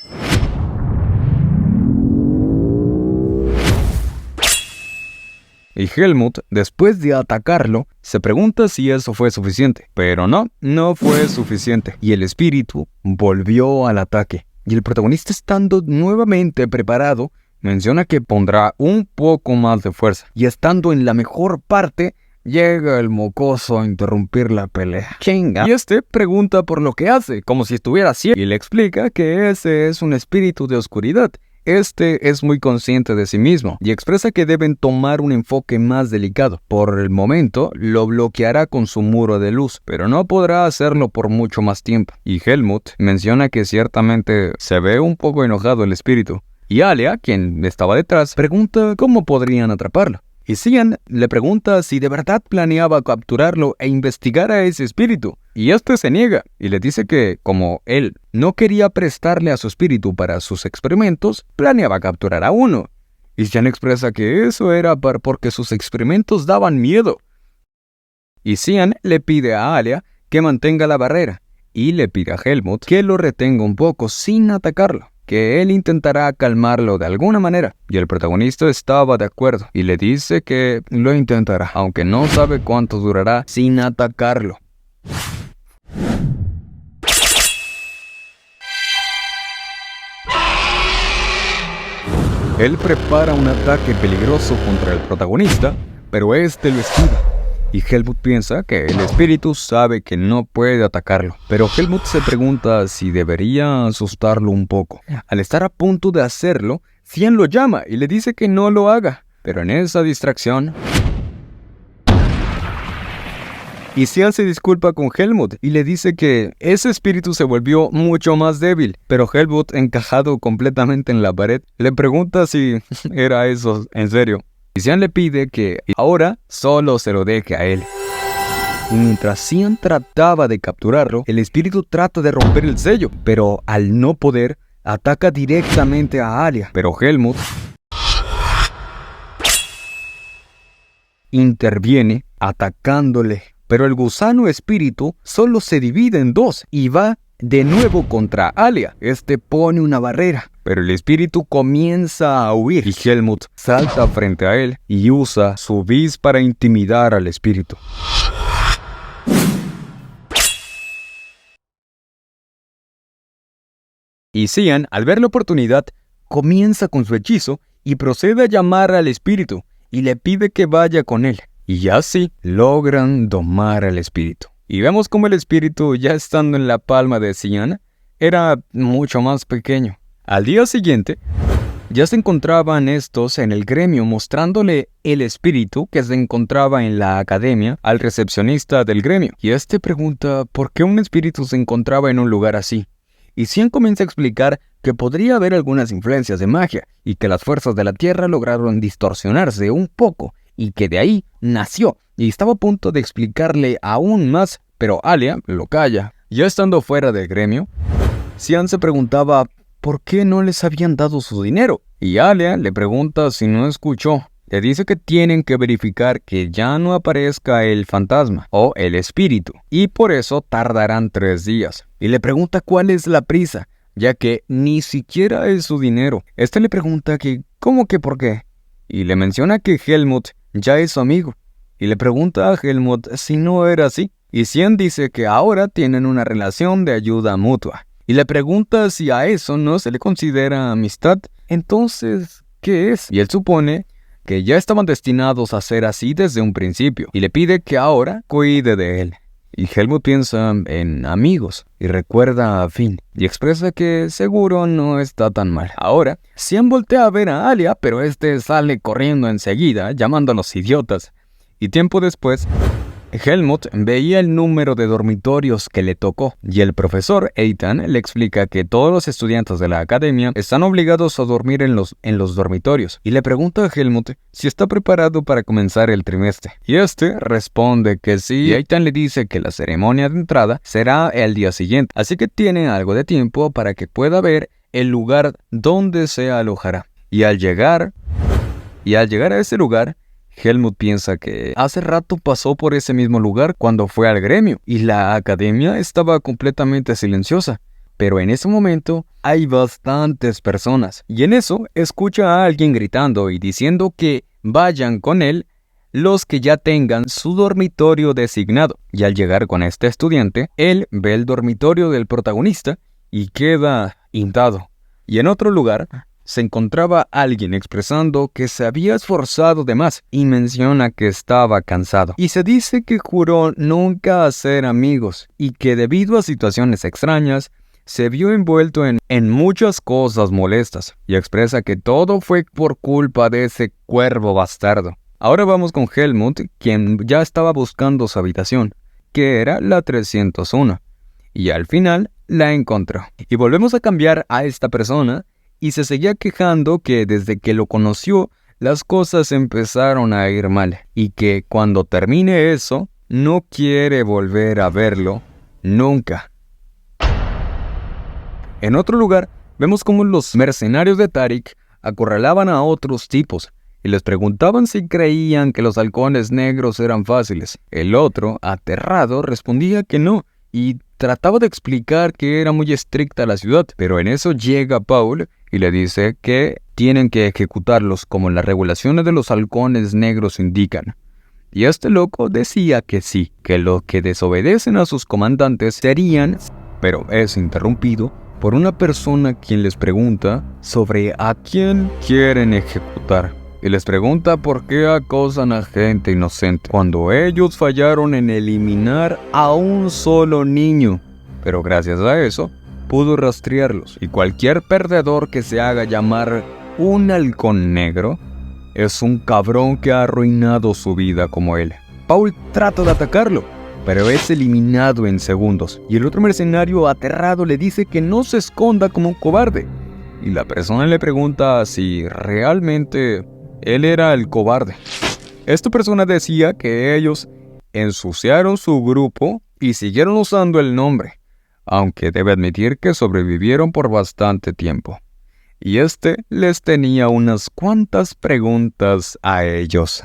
Y Helmut, después de atacarlo, se pregunta si eso fue suficiente. Pero no fue suficiente. Y el espíritu volvió al ataque. Y el protagonista, estando nuevamente preparado, menciona que pondrá un poco más de fuerza. Y estando en la mejor parte, llega el mocoso a interrumpir la pelea. ¡Chinga! Y este pregunta por lo que hace, como si estuviera ciego. Y le explica que ese es un espíritu de oscuridad. Este es muy consciente de sí mismo y expresa que deben tomar un enfoque más delicado. Por el momento, lo bloqueará con su muro de luz, pero no podrá hacerlo por mucho más tiempo. Y Helmut menciona que ciertamente se ve un poco enojado el espíritu. Y Alia, quien estaba detrás, pregunta cómo podrían atraparlo. Y Cian le pregunta si de verdad planeaba capturarlo e investigar a ese espíritu. Y este se niega y le dice que, como él no quería prestarle a su espíritu para sus experimentos, planeaba capturar a uno. Y Cian expresa que eso era porque sus experimentos daban miedo. Y Cian le pide a Alia que mantenga la barrera y le pide a Helmut que lo retenga un poco sin atacarlo, que él intentará calmarlo de alguna manera. Y el protagonista estaba de acuerdo y le dice que lo intentará, aunque no sabe cuánto durará sin atacarlo. Él prepara un ataque peligroso contra el protagonista, pero este lo esquiva. Y Helmut piensa que el espíritu sabe que no puede atacarlo. Pero Helmut se pregunta si debería asustarlo un poco. Al estar a punto de hacerlo, Cian lo llama y le dice que no lo haga. Pero en esa distracción, y Cian se disculpa con Helmut y le dice que ese espíritu se volvió mucho más débil. Pero Helmut, encajado completamente en la pared, le pregunta si era eso en serio. Y Cian le pide que ahora solo se lo deje a él. Y mientras Cian trataba de capturarlo, el espíritu trata de romper el sello, pero al no poder, ataca directamente a Alia. Pero Helmut interviene atacándole. Pero el gusano espíritu solo se divide en dos y va de nuevo contra Alia. Este pone una barrera, pero el espíritu comienza a huir y Helmut salta frente a él y usa su vis para intimidar al espíritu. Y Cian, al ver la oportunidad, comienza con su hechizo y procede a llamar al espíritu y le pide que vaya con él. Y así logran domar al espíritu. Y vemos cómo el espíritu, ya estando en la palma de Cian, era mucho más pequeño. Al día siguiente, ya se encontraban estos en el gremio mostrándole el espíritu que se encontraba en la academia al recepcionista del gremio. Y este pregunta por qué un espíritu se encontraba en un lugar así. Y Cian comienza a explicar que podría haber algunas influencias de magia y que las fuerzas de la tierra lograron distorsionarse un poco y que de ahí nació. Y estaba a punto de explicarle aún más, pero Alia lo calla. Ya estando fuera del gremio, Cian se preguntaba por qué no les habían dado su dinero. Y Alia le pregunta si no escuchó. Le dice que tienen que verificar que ya no aparezca el fantasma o el espíritu. Y por eso tardarán 3 días. Y le pregunta cuál es la prisa, ya que ni siquiera es su dinero. Este le pregunta que ¿cómo que por qué? Y le menciona que Helmut ya es su amigo. Y le pregunta a Helmut si no era así. Y Cian dice que ahora tienen una relación de ayuda mutua. Y le pregunta si a eso no se le considera amistad. Entonces, ¿qué es? Y él supone que ya estaban destinados a ser así desde un principio. Y le pide que ahora cuide de él. Y Helmut piensa en amigos y recuerda a Finn y expresa que seguro no está tan mal. Ahora, Cian voltea a ver a Alia, pero este sale corriendo enseguida, llamando a los idiotas. Y tiempo después, Helmut veía el número de dormitorios que le tocó y el profesor Ethan le explica que todos los estudiantes de la academia están obligados a dormir en los dormitorios y le pregunta a Helmut si está preparado para comenzar el trimestre. Y este responde que sí, y Ethan le dice que la ceremonia de entrada será el día siguiente, así que tiene algo de tiempo para que pueda ver el lugar donde se alojará. Y al llegar a ese lugar, Helmut piensa que hace rato pasó por ese mismo lugar cuando fue al gremio y la academia estaba completamente silenciosa. Pero en ese momento hay bastantes personas y en eso escucha a alguien gritando y diciendo que vayan con él los que ya tengan su dormitorio designado. Y al llegar con este estudiante, él ve el dormitorio del protagonista y queda hintado. Y en otro lugar se encontraba alguien expresando que se había esforzado de más y menciona que estaba cansado. Y se dice que juró nunca hacer amigos y que debido a situaciones extrañas se vio envuelto en muchas cosas molestas y expresa que todo fue por culpa de ese cuervo bastardo. Ahora vamos con Helmut, quien ya estaba buscando su habitación, que era la 301, y al final la encontró. Y volvemos a cambiar a esta persona y se seguía quejando que desde que lo conoció, las cosas empezaron a ir mal. Y que cuando termine eso, no quiere volver a verlo nunca. En otro lugar, vemos cómo los mercenarios de Tarik acorralaban a otros tipos y les preguntaban si creían que los halcones negros eran fáciles. El otro, aterrado, respondía que no y trataba de explicar que era muy estricta la ciudad. Pero en eso llega Paul y le dice que tienen que ejecutarlos como las regulaciones de los halcones negros indican. Y este loco decía que sí, que los que desobedecen a sus comandantes serían, pero es interrumpido por una persona quien les pregunta sobre a quién quieren ejecutar. Y les pregunta por qué acosan a gente inocente, cuando ellos fallaron en eliminar a un solo niño. Pero gracias a eso, pudo rastrearlos, y cualquier perdedor que se haga llamar un halcón negro es un cabrón que ha arruinado su vida como él. Paul trata de atacarlo, pero es eliminado en segundos, y el otro mercenario aterrado le dice que no se esconda como un cobarde. Y la persona le pregunta si realmente él era el cobarde. Esta persona decía que ellos ensuciaron su grupo y siguieron usando el nombre, aunque debe admitir que sobrevivieron por bastante tiempo. Y les tenía unas cuantas preguntas a ellos.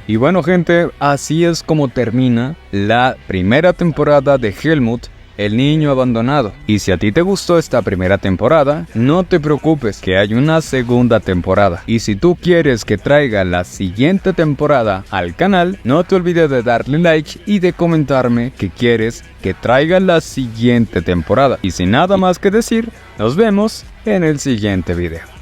Y bueno, gente, así es como termina la primera temporada de Helmut, el niño abandonado. Y si a ti te gustó esta primera temporada, no te preocupes que hay una segunda temporada. Y si tú quieres que traiga la siguiente temporada al canal, no te olvides de darle like y de comentarme que quieres que traiga la siguiente temporada. Y sin nada más que decir, nos vemos en el siguiente video.